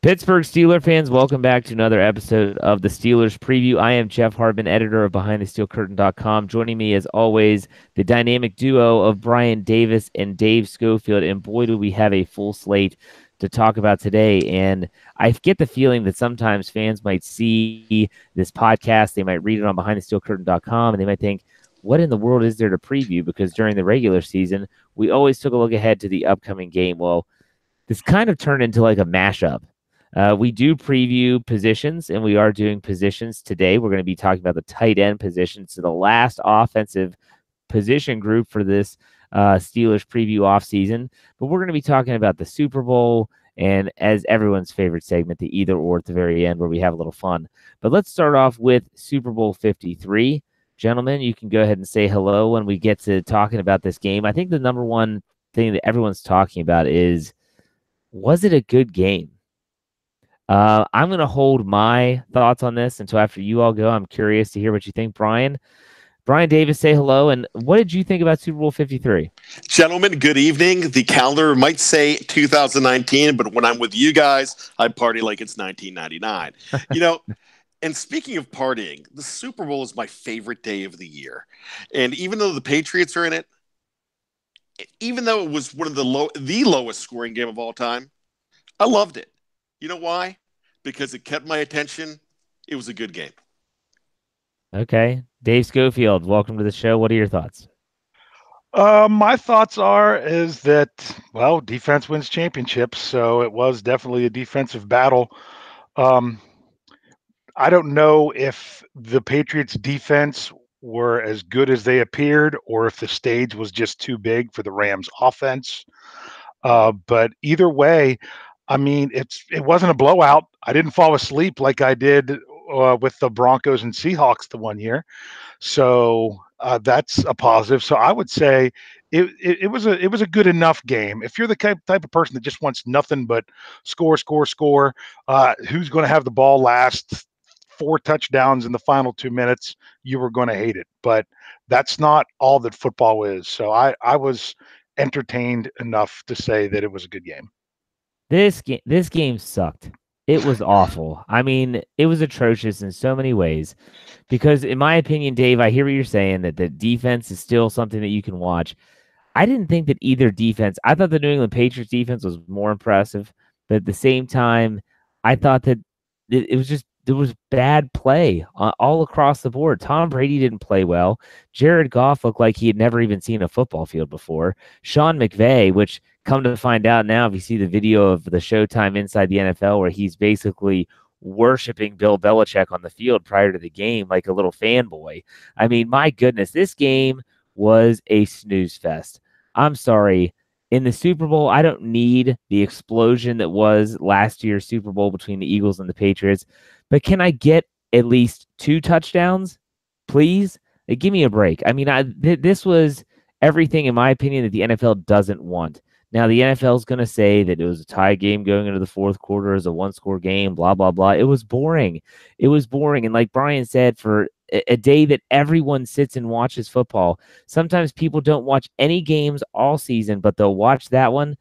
Pittsburgh Steelers fans, welcome back to another episode of the Steelers Preview. I am Jeff Hartman, editor of BehindTheSteelCurtain.com. Joining me, as always, the dynamic duo of Bryan Davis and Dave Schofield. And boy, do we have a full slate to talk about today. And I get the feeling that sometimes fans might see this podcast, they might read it on BehindTheSteelCurtain.com, and they might think, what in the world is there to preview? Because during the regular season, we always took a look ahead to the upcoming game. Well, this kind of turned into like a mashup. We do preview positions, and we are doing positions today. We're going to be talking about the tight end position. So the last offensive position group for this Steelers preview offseason. But we're going to be talking about the Super Bowl and, as everyone's favorite segment, the either or at the very end where we have a little fun. But let's start off with Super Bowl 53. Gentlemen, you can go ahead and say hello when we get to talking about this game. I think the number one thing that everyone's talking about is, was it a good game? I'm going to hold my thoughts on this until after you all go. I'm curious to hear what you think. Bryan Davis, say hello. And what did you think about Super Bowl 53? Gentlemen, good evening. The calendar might say 2019, but when I'm with you guys, I party like it's 1999. And speaking of partying, the Super Bowl is my favorite day of the year. And even though the Patriots are in it, even though it was one of the lowest scoring game of all time, I loved it. You know why? Because it kept my attention. It was a good game. Okay. Dave Schofield, welcome to the show. What are your thoughts? My thoughts is that, well, defense wins championships, so it was definitely a defensive battle. I don't know if the Patriots' defense were as good as they appeared or if the stage was just too big for the Rams' offense. But either way, I mean, it wasn't a blowout. I didn't fall asleep like I did with the Broncos and Seahawks the one year, so that's a positive. So I would say it was a good enough game. If you're the type of person that just wants nothing but score, who's going to have the ball last 4 touchdowns in the final 2 minutes, you were going to hate it. But that's not all that football is. So I was entertained enough to say that it was a good game. This game sucked. It was awful. I mean, it was atrocious in so many ways because, in my opinion, Dave, I hear what you're saying, that the defense is still something that you can watch. I didn't think that either defense, I thought the New England Patriots defense was more impressive, but at the same time, I thought that it was just, there was bad play all across the board. Tom Brady didn't play well. Jared Goff looked like he had never even seen a football field before. Sean McVay, which, come to find out now, if you see the video of the Showtime Inside the NFL where he's basically worshiping Bill Belichick on the field prior to the game like a little fanboy. I mean, my goodness, this game was a snooze fest. I'm sorry. In the Super Bowl, I don't need the explosion that was last year's Super Bowl between the Eagles and the Patriots, but can I get at least 2 touchdowns, please? Give me a break. I mean, this was everything, in my opinion, that the NFL doesn't want. Now, the NFL is going to say that it was a tie game going into the fourth quarter as a one-score game, blah, blah, blah. It was boring. It was boring. And like Bryan said, for a day that everyone sits and watches football, sometimes people don't watch any games all season, but they'll watch that one.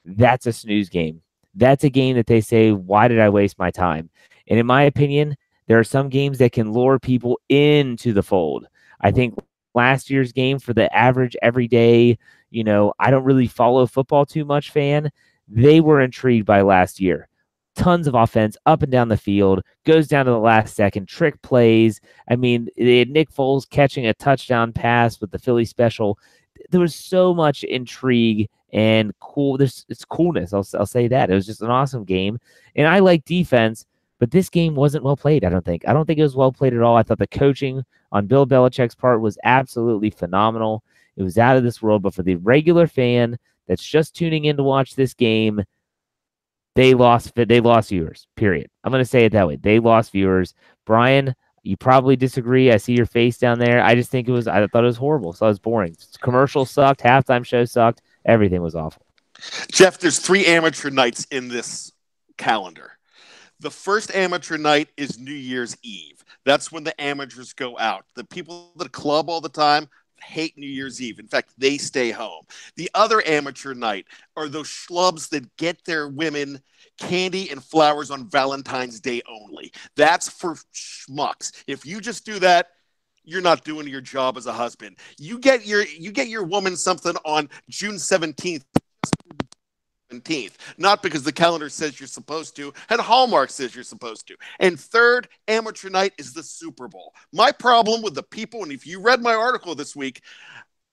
That's a snooze game. That's a game that they say, why did I waste my time? And in my opinion, there are some games that can lure people into the fold. I think last year's game, for the average everyday, I don't really follow football too much fan, they were intrigued by last year. Tons of offense up and down the field, goes down to the last second, trick plays. I mean, they had Nick Foles catching a touchdown pass with the Philly special. There was so much intrigue and cool. It's coolness. I'll say that. It was just an awesome game. And I like defense, but this game wasn't well played, I don't think. I don't think it was well played at all. I thought the coaching on Bill Belichick's part was absolutely phenomenal. It was out of this world. But for the regular fan that's just tuning in to watch this game, they lost viewers, period. I'm going to say it that way. They lost viewers. Bryan, you probably disagree. I see your face down there. I thought it was horrible. So it was boring. Commercials sucked. Halftime show sucked. Everything was awful. Jeff, there's 3 amateur nights in this calendar. The first amateur night is New Year's Eve. That's when the amateurs go out. The people that club all the time, hate New Year's Eve. In fact, they stay home. The other amateur night are those schlubs that get their women candy and flowers on Valentine's Day only. That's for schmucks. If you just do that, you're not doing your job as a husband. You get your woman something on June 17th. Not because the calendar says you're supposed to, and Hallmark says you're supposed to. And third, amateur night is the Super Bowl. My problem with the people, and if you read my article this week,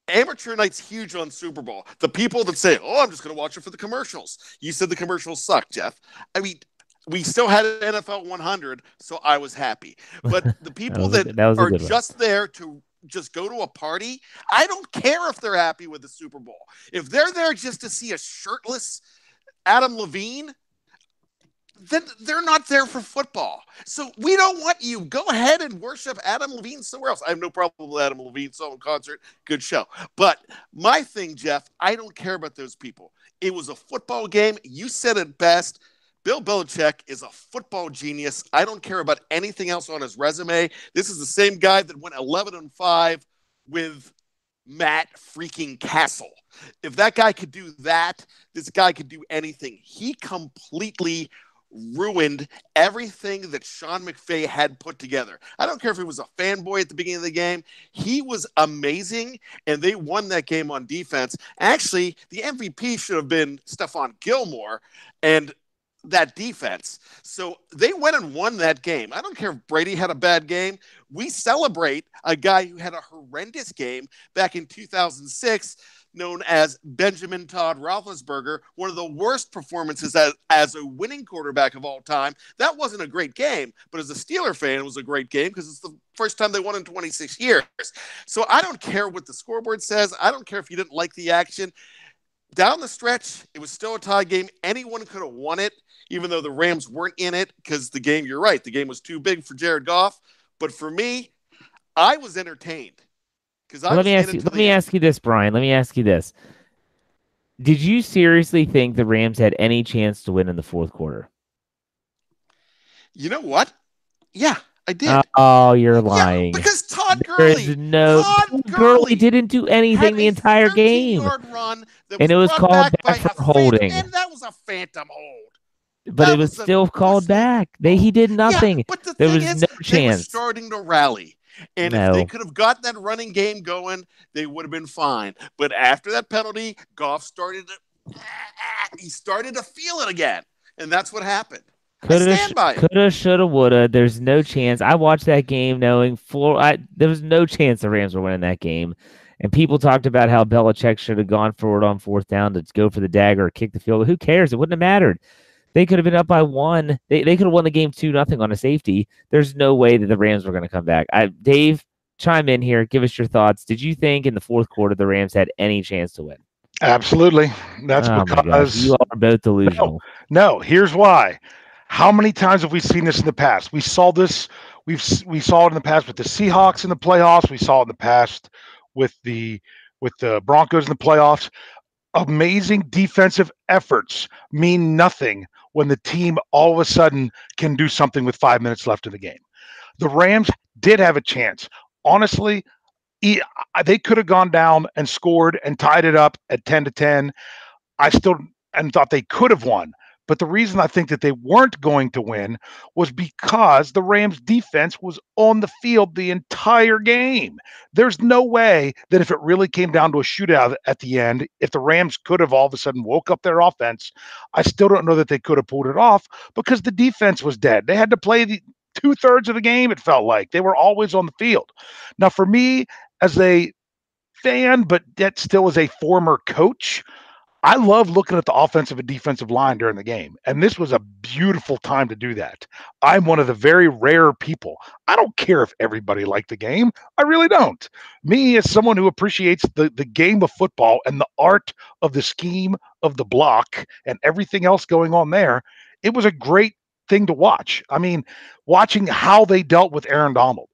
amateur night's huge on Super Bowl. The people that say, "Oh, I'm just going to watch it for the commercials." You said the commercials suck, Jeff. I mean, we still had an NFL 100, so I was happy. But the people that are just there to just go to a party, I don't care if they're happy with the Super Bowl. If they're there just to see a shirtless Adam Levine, then they're not there for football. So we don't want you. Go ahead and worship Adam Levine somewhere else. I have no problem with Adam Levine. Saw him in concert. Good show. But my thing, Jeff, I don't care about those people. It was a football game. You said it best. Bill Belichick is a football genius. I don't care about anything else on his resume. This is the same guy that went 11-5 with Matt freaking Castle. If that guy could do that, this guy could do anything. He completely ruined everything that Sean McVay had put together. I don't care if he was a fanboy at the beginning of the game. He was amazing, and they won that game on defense. Actually, the MVP should have been Stephon Gilmore, and that defense. So they went and won that game. I don't care if Brady had a bad game. We celebrate a guy who had a horrendous game back in 2006, known as Benjamin Todd Roethlisberger, one of the worst performances as a winning quarterback of all time. That wasn't a great game, but as a Steeler fan, it was a great game because it's the first time they won in 26 years. So I don't care what the scoreboard says. I don't care if you didn't like the action. Down the stretch, it was still a tie game. Anyone could have won it, even though the Rams weren't in it, because the game, you're right, the game was too big for Jared Goff. But for me, I was entertained. Let me ask you this, Brian. Let me ask you this. Did you seriously think the Rams had any chance to win in the fourth quarter? You know what? Yeah, I did. Oh, you're lying. Yeah, because Todd Gurley didn't do anything the entire game. Run and it was called back for holding. And that was a phantom hold. But it was still called back. He did nothing. Yeah, but there was no chance. They were starting to rally. And if they could have got that running game going, they would have been fine. But after that penalty, Goff started to feel it again. And that's what happened. Coulda, shoulda, woulda. There's no chance. I watched that game knowing there was no chance the Rams were winning that game. And people talked about how Belichick should have gone forward on fourth down to go for the dagger or kick the field. Who cares? It wouldn't have mattered. They could have been up by one. They could have won the game 2-0 on a safety. There's no way that the Rams were going to come back. Dave, chime in here. Give us your thoughts. Did you think in the fourth quarter the Rams had any chance to win? Absolutely. That's because you are both delusional. No, here's why. How many times have we seen this in the past? We saw this. We saw it in the past with the Seahawks in the playoffs. We saw it in the past with the Broncos in the playoffs. Amazing defensive efforts mean nothing when the team all of a sudden can do something with 5 minutes left in the game. The Rams did have a chance. Honestly, they could have gone down and scored and tied it up at 10-10. I still thought they could have won. But the reason I think that they weren't going to win was because the Rams defense was on the field the entire game. There's no way that if it really came down to a shootout at the end, if the Rams could have all of a sudden woke up their offense, I still don't know that they could have pulled it off because the defense was dead. They had to play the 2/3 of the game, it felt like. They were always on the field. Now, for me, as a fan, but yet still as a former coach, I love looking at the offensive and defensive line during the game, and this was a beautiful time to do that. I'm one of the very rare people. I don't care if everybody liked the game. I really don't. Me, as someone who appreciates the game of football and the art of the scheme of the block and everything else going on there, it was a great thing to watch. I mean, watching how they dealt with Aaron Donald,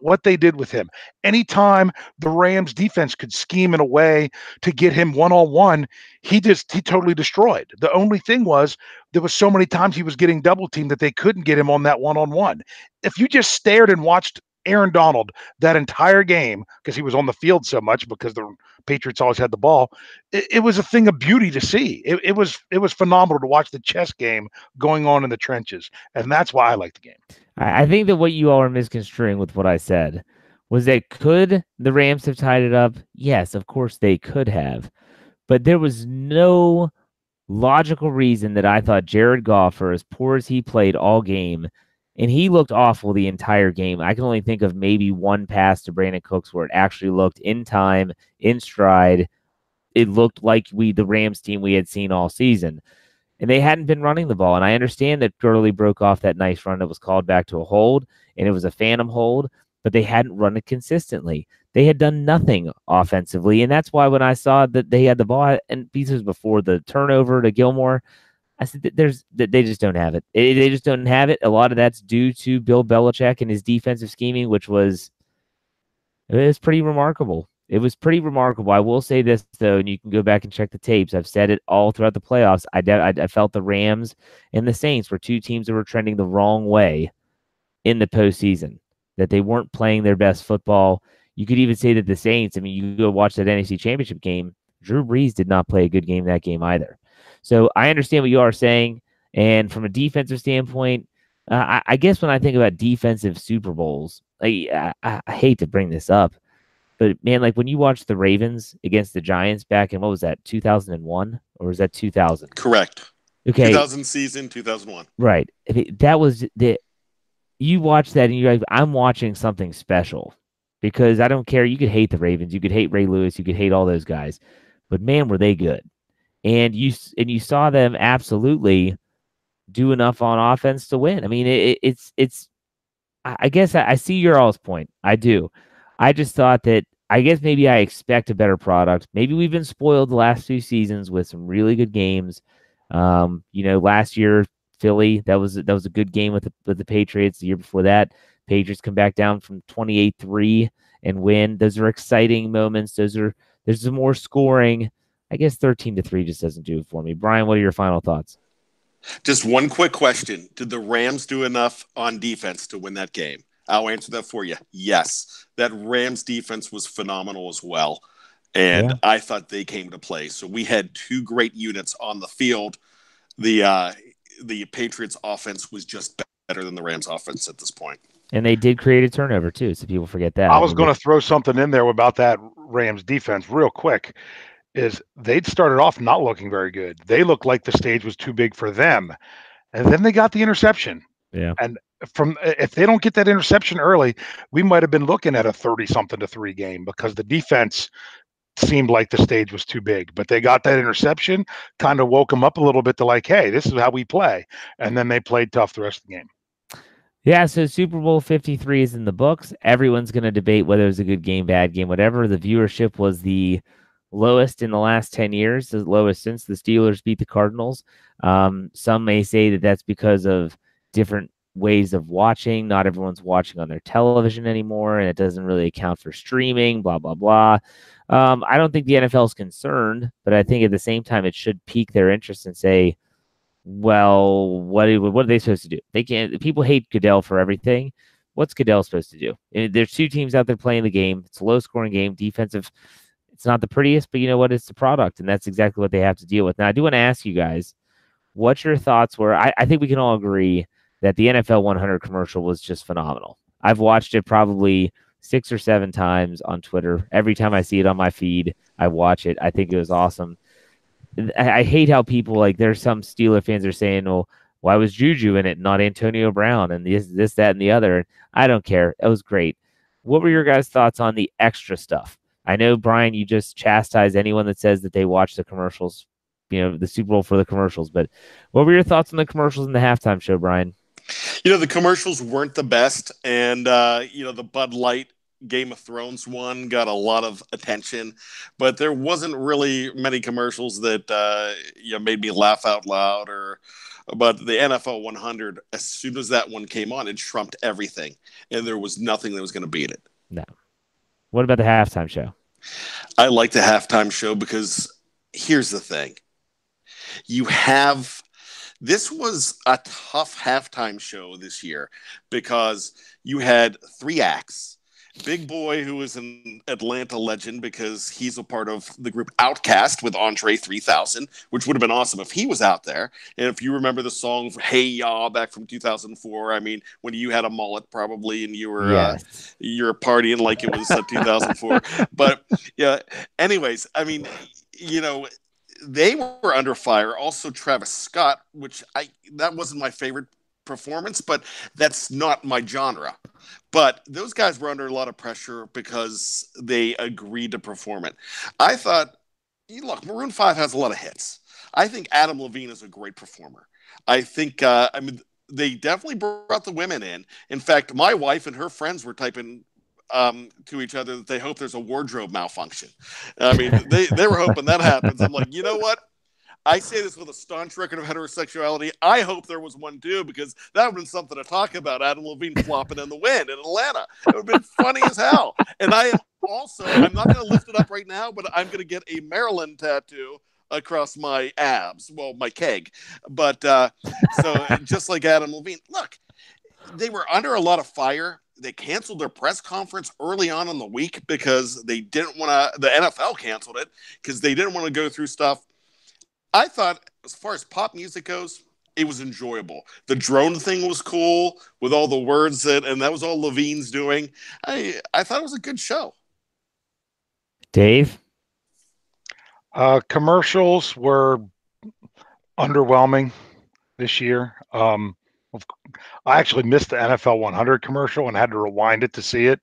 what they did with him. Anytime the Rams defense could scheme in a way to get him one-on-one, he totally destroyed. The only thing was there was so many times he was getting double teamed that they couldn't get him on that one-on-one. If you just stared and watched Aaron Donald that entire game because he was on the field so much because the Patriots always had the ball. It was a thing of beauty to see. It was phenomenal to watch the chess game going on in the trenches, and that's why I like the game. I think that what you all are misconstruing with what I said was that could the Rams have tied it up? Yes, of course they could have. But there was no logical reason that I thought Jared Goff, for as poor as he played all game, and he looked awful the entire game. I can only think of maybe one pass to Brandon Cooks where it actually looked in time, in stride. It looked like the Rams team we had seen all season. And they hadn't been running the ball. And I understand that Gurley broke off that nice run that was called back to a hold, and it was a phantom hold, but they hadn't run it consistently. They had done nothing offensively, and that's why when I saw that they had the ball, and pieces before the turnover to Gilmore, I said that they just don't have it. They just don't have it. A lot of that's due to Bill Belichick and his defensive scheming, which was pretty remarkable. It was pretty remarkable. I will say this, though, and you can go back and check the tapes. I've said it all throughout the playoffs. I felt the Rams and the Saints were two teams that were trending the wrong way in the postseason, that they weren't playing their best football. You could even say that the Saints, I mean, you go watch that NFC Championship game, Drew Brees did not play a good game that game either. So I understand what you are saying. And from a defensive standpoint, I guess when I think about defensive Super Bowls, I hate to bring this up, but man, like when you watch the Ravens against the Giants back in, what was that, 2001? Or was that 2000? Correct. Okay. 2000 season, 2001. Right. That was you watch that and you're like, I'm watching something special, because I don't care. You could hate the Ravens. You could hate Ray Lewis. You could hate all those guys, but man, were they good. And you saw them absolutely do enough on offense to win. I mean, it's I guess I see your all's point. I do. I just thought that, I guess maybe I expect a better product. Maybe we've been spoiled the last few seasons with some really good games. Last year, Philly, that was a good game with the Patriots. The year before that, Patriots come back down from 28-3 and win. Those are exciting moments. There's some more scoring. I guess 13-3 just doesn't do it for me. Brian, what are your final thoughts? Just one quick question. Did the Rams do enough on defense to win that game? I'll answer that for you. Yes. That Rams defense was phenomenal as well. And yeah, I thought they came to play. So we had two great units on the field. The Patriots offense was just better than the Rams offense at this point. And they did create a turnover too, so people forget that. I was going to throw something in there about that Rams defense real quick. Is they'd started off not looking very good. They looked like the stage was too big for them. And then they got the interception. Yeah. And if they don't get that interception early, we might have been looking at a 30-something-3 game, because the defense seemed like the stage was too big. But they got that interception, kind of woke them up a little bit to like, hey, this is how we play. And then they played tough the rest of the game. Yeah, so Super Bowl 53 is in the books. Everyone's going to debate whether it was a good game, bad game, whatever. The viewership was the lowest in the last 10 years, the lowest since the Steelers beat the Cardinals. Some may say that that's because of different ways of watching. Not everyone's watching on their television anymore, and it doesn't really account for streaming, blah, blah, blah. I don't think the NFL is concerned, but I think at the same time it should pique their interest and say, well, what are they supposed to do? They can't. People hate Goodell for everything. What's Goodell supposed to do? There's two teams out there playing the game. It's a low-scoring game, defensive. It's not the prettiest, but you know what? It's the product, and that's exactly what they have to deal with. Now, I do want to ask you guys what your thoughts were. I think we can all agree that the NFL 100 commercial was just phenomenal. I've watched it probably 6 or 7 times on Twitter. Every time I see it on my feed, I watch it. I think it was awesome. I hate how people, like, there's some Steeler fans are saying, well, why was Juju in it, not Antonio Brown, and this, that, and the other? I don't care. It was great. What were your guys' thoughts on the extra stuff? I know, Brian, you just chastise anyone that says that they watch the commercials, the Super Bowl for the commercials. But what were your thoughts on the commercials in the halftime show, Brian? The commercials weren't the best. And, the Bud Light Game of Thrones one got a lot of attention. But there wasn't really many commercials that, made me laugh out loud. But the NFL 100, as soon as that one came on, it trumped everything. And there was nothing that was going to beat it. No. What about the halftime show? I like the halftime show because here's the thing. You have This was a tough halftime show this year because you had 3 acts. Big Boy, who is an Atlanta legend because he's a part of the group Outkast with Andre 3000, which would have been awesome if he was out there. And if you remember the song Hey Ya back from 2004, I mean, when you had a mullet probably and you were you're partying like it was 2004. But yeah, anyways, I mean, they were under fire. Also, Travis Scott, which that wasn't my favorite performance, but that's not my genre. But those guys were under a lot of pressure because they agreed to perform it. I thought, look, Maroon 5 has a lot of hits. I think Adam Levine is a great performer. I think, they definitely brought the women in. In fact, my wife and her friends were typing to each other that they hope there's a wardrobe malfunction. I mean, they were hoping that happens. I'm like, you know what? I say this with a staunch record of heterosexuality. I hope there was one too, because that would have been something to talk about. Adam Levine flopping in the wind in Atlanta. It would have been funny as hell. And I'm not going to lift it up right now, but I'm going to get a Maryland tattoo across my abs. Well, my keg. But so just like Adam Levine, look, they were under a lot of fire. They canceled their press conference early on in the week because they didn't want to, the NFL canceled it because they didn't want to go through stuff. I thought, as far as pop music goes, it was enjoyable. The drone thing was cool with all the words and that was all Levine's doing. I thought it was a good show. Dave? Commercials were underwhelming this year. I actually missed the NFL 100 commercial and had to rewind it to see it.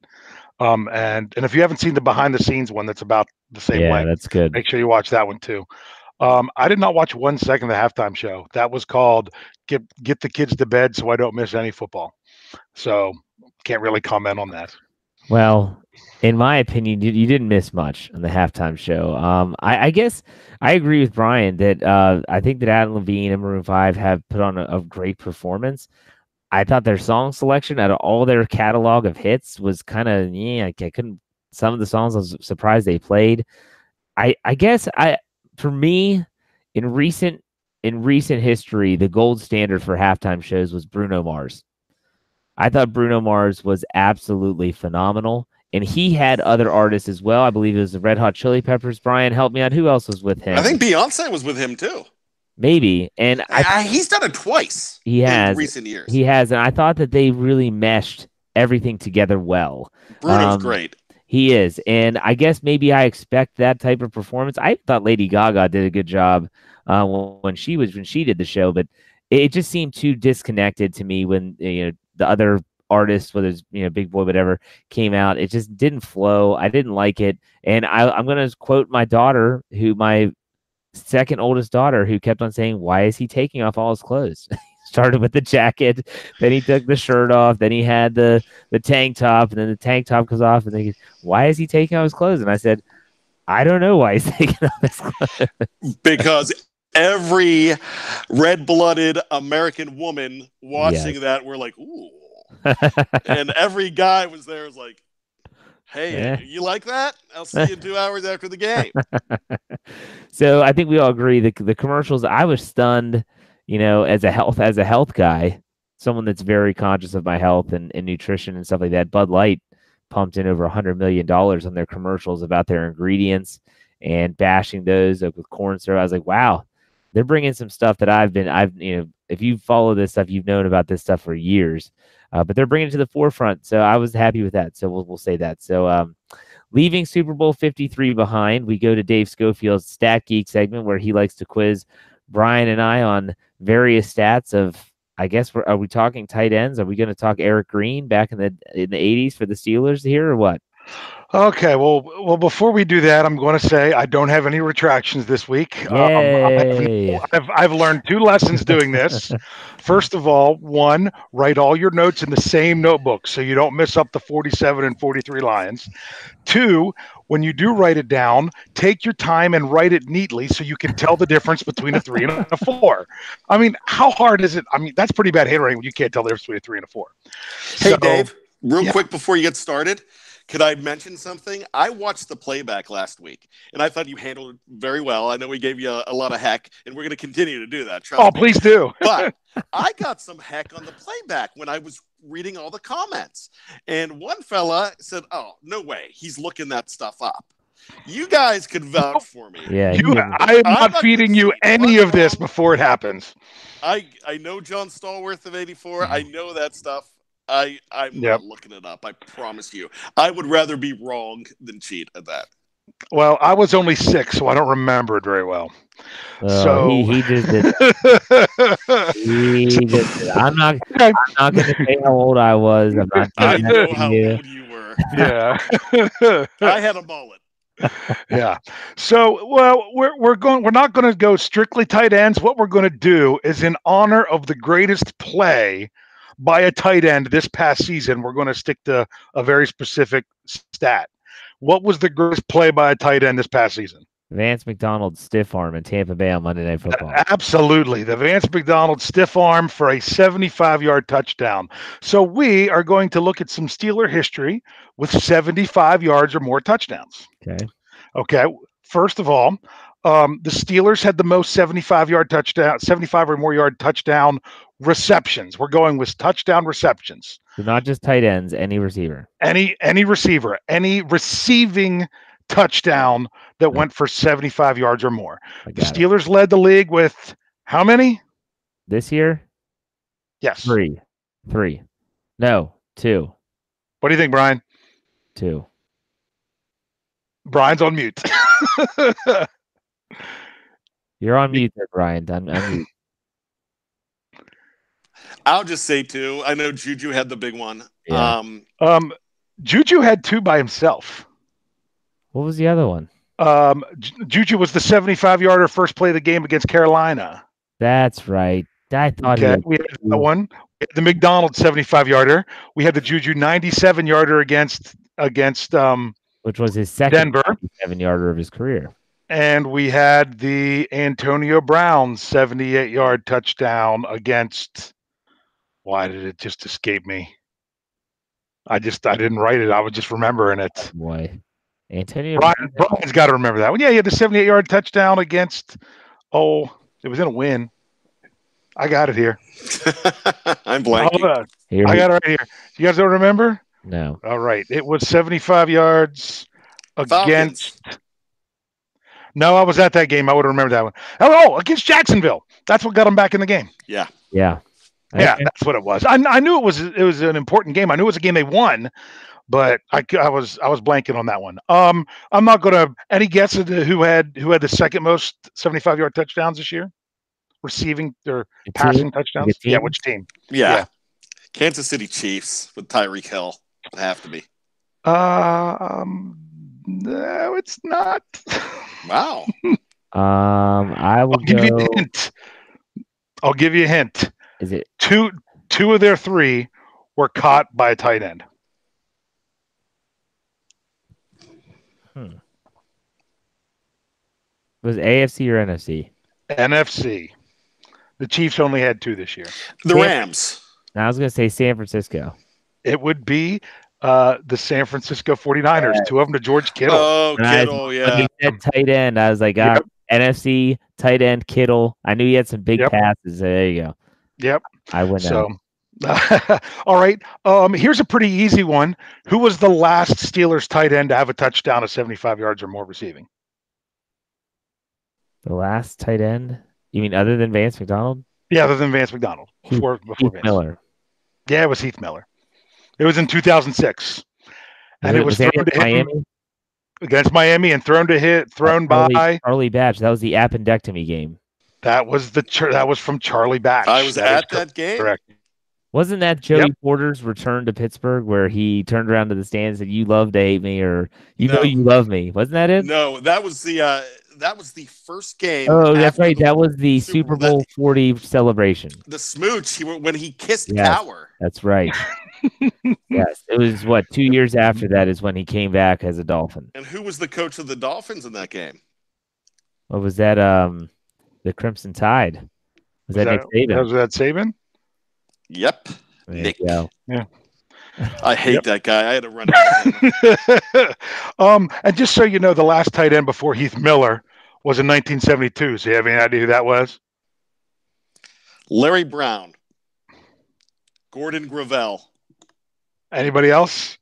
And if you haven't seen the behind the scenes one, that's about the same way. Yeah, that's good. Make sure you watch that one too. I did not watch 1 second of the halftime show. That was called "Get the Kids to Bed So I Don't Miss Any Football." So can't really comment on that. Well, in my opinion, you didn't miss much on the halftime show. I guess I agree with Bryan that I think that Adam Levine and Maroon 5 have put on a great performance. I thought their song selection out of all their catalog of hits was kind of, I couldn't, some of the songs I was surprised they played. I guess for me, in recent history, the gold standard for halftime shows was Bruno Mars. I thought Bruno Mars was absolutely phenomenal, and he had other artists as well. I believe it was the Red Hot Chili Peppers. Bryan, help me out. Who else was with him? I think Beyonce was with him too. Maybe, and he's done it twice. He has in recent years. He has, and I thought that they really meshed everything together well. Bruno's great. He is, and I guess maybe I expect that type of performance. I thought Lady Gaga did a good job when she did the show, but it just seemed too disconnected to me when the other artists, whether it's Big Boy, whatever, came out. It just didn't flow. I didn't like it, and I'm going to quote my daughter, my second oldest daughter, who kept on saying, "Why is he taking off all his clothes?" Started with the jacket, then he took the shirt off, then he had the tank top, and then the tank top goes off, and then he, "Why is he taking off his clothes?" And I said, "I don't know why he's taking off his clothes." Because every red-blooded American woman watching that were like, "Ooh," and every guy was there was like, "Hey, you like that? I'll see you in 2 hours after the game." So I think we all agree that the commercials. I was stunned. As a health guy, someone that's very conscious of my health and nutrition and stuff like that, Bud Light pumped in over $100 million on their commercials about their ingredients and bashing those up with corn syrup. I was like, wow, they're bringing some stuff that if you follow this stuff, you've known about this stuff for years, but they're bringing it to the forefront. So I was happy with that. So we'll say that. So leaving Super Bowl 53 behind, we go to Dave Schofield's Stat Geek segment where he likes to quiz Bryan and I on various stats of, I guess, are we talking tight ends? Are we going to talk Eric Green back in the 80s for the Steelers here or what? Okay, well, before we do that, I'm going to say I don't have any retractions this week. I've learned 2 lessons doing this. First of all, 1, write all your notes in the same notebook so you don't miss up the 47 and 43 lines. 2, when you do write it down, take your time and write it neatly so you can tell the difference between a 3 and a 4. I mean, how hard is it? I mean, that's pretty bad handwriting when you can't tell the difference between a 3 and a 4. Hey, Dave, real quick before you get started, Could I mention something? I watched the playback last week, and I thought you handled it very well. I know we gave you a lot of heck, and we're going to continue to do that. Trust me. Please do. But I got some heck on the playback when I was reading all the comments. And one fella said, "Oh, no way. He's looking that stuff up." You guys could vouch for me. Yeah, I am not feeding you any of this before it happens. I know John Stallworth of 84. I know that stuff. I'm not looking it up. I promise you. I would rather be wrong than cheat at that. Well, I was only 6, so I don't remember it very well. So he just did. He just did. I'm not going to say how old I was. I'm not. I know how old you were. Yeah. I had a mullet. Yeah. So, well, we're not going to go strictly tight ends. What we're going to do is, in honor of the greatest play by a tight end this past season, we're going to stick to a very specific stat. What was the greatest play by a tight end this past season? Vance McDonald's stiff arm in Tampa Bay on Monday Night Football. Absolutely. The Vance McDonald stiff arm for a 75-yard touchdown. So we are going to look at some Steeler history with 75 yards or more touchdowns. Okay. First of all, the Steelers had the most 75 or more yard touchdown receptions. We're going with touchdown receptions. So not just tight ends, any receiver. Any receiver, any receiving touchdown that went for 75 yards or more. The Steelers led the league with how many? This year? Yes. 3. No, 2. What do you think, Brian? 2. Brian's on mute. You're on mute there, Brian. I'm mute. I'll just say 2. I know Juju had the big one. Yeah. Juju had 2 by himself. What was the other one? Juju was the 75-yarder first play of the game against Carolina. That's right. I thought we had that one. The McDonald 75-yarder. We had the Juju 97-yarder against which was his second Denver 7-yarder of his career. And we had the Antonio Brown 78-yard touchdown against. Why did it just escape me? I didn't write it. I was just remembering it. Boy. Antonio Brian's got to remember that one. Yeah, he had the 78-yard touchdown against. It was in a win. I got it here. I'm blanking. I got it right here. You guys don't remember? No. All right. It was 75 yards against. Falcons. No, I was at that game. I would have remembered that one. Against Jacksonville. That's what got him back in the game. Yeah. Yeah, that's what it was. I knew it was an important game. I knew it was a game they won, but I was blanking on that one. I'm not gonna. Any guess at who had the second most 75-yard touchdowns this year, receiving or passing touchdowns? Yeah, which team? Yeah, Kansas City Chiefs with Tyreek Hill. Would have to be. No, it's not. Wow. I'll give you a hint. I'll give you a hint. Is it two of their 3 were caught by a tight end? Was it AFC or NFC? NFC. The Chiefs only had 2 this year. The Rams. I was going to say San Francisco. It would be the San Francisco 49ers. 2 of them to George Kittle. Oh, Kittle, yeah. When he said tight end, I was like, NFC, tight end, Kittle. I knew he had some big passes. There you go. Yep. I went out. All right. Here's a pretty easy one. Who was the last Steelers tight end to have a touchdown of 75 yards or more receiving? The last tight end? You mean other than Vance McDonald? Yeah, other than Vance McDonald. Before Heath Vance. Miller. Yeah, it was Heath Miller. It was in 2006. And it was thrown to Miami? Against Miami and thrown by Charlie Batch. That was the appendectomy game. That was from Charlie Batch. I was at that game. Correct. Wasn't that Joey Porter's return to Pittsburgh where he turned around to the stands and said, "You love to hate me," or "You know you love me"? Wasn't that it? No, that was the first game. Oh, that's right. That was the Super Bowl 40 celebration. The smooch when he kissed Cower. That's right. Yes, it was 2 years after that is when he came back as a Dolphin. And who was the coach of the Dolphins in that game? What was that? The Crimson Tide. Was that Nick Saban? Was that Saban? Yep. Nick. Yeah. I hate that guy. I had to run into him. And just so you know, the last tight end before Heath Miller was in 1972. So you have any idea who that was? Larry Brown. Gordon Gravel. Anybody else?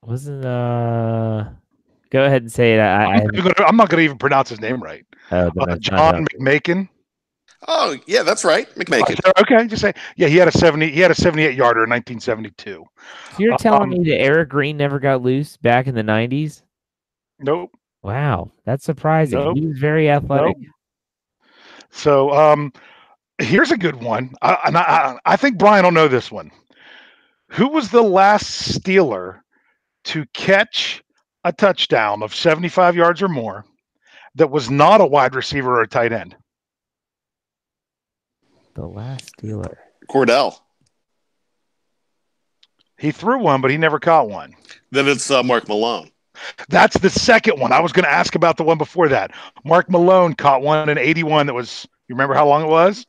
Wasn't Go ahead and say it. I'm not going to even pronounce his name right. John McMakin. Oh yeah, that's right, McMakin. Okay, just say he had a 78 yarder in 1972. So you're telling me that Eric Green never got loose back in the 90s? Nope. Wow, that's surprising. Nope. He was very athletic. Nope. So here's a good one. I think Bryan will know this one. Who was the last Steeler to catch a touchdown of 75 yards or more that was not a wide receiver or a tight end? The last Steeler. Cordell. He threw one, but he never caught one. Then it's Mark Malone. That's the second one. I was going to ask about the one before that. Mark Malone caught one in 81 that was, you remember how long it was?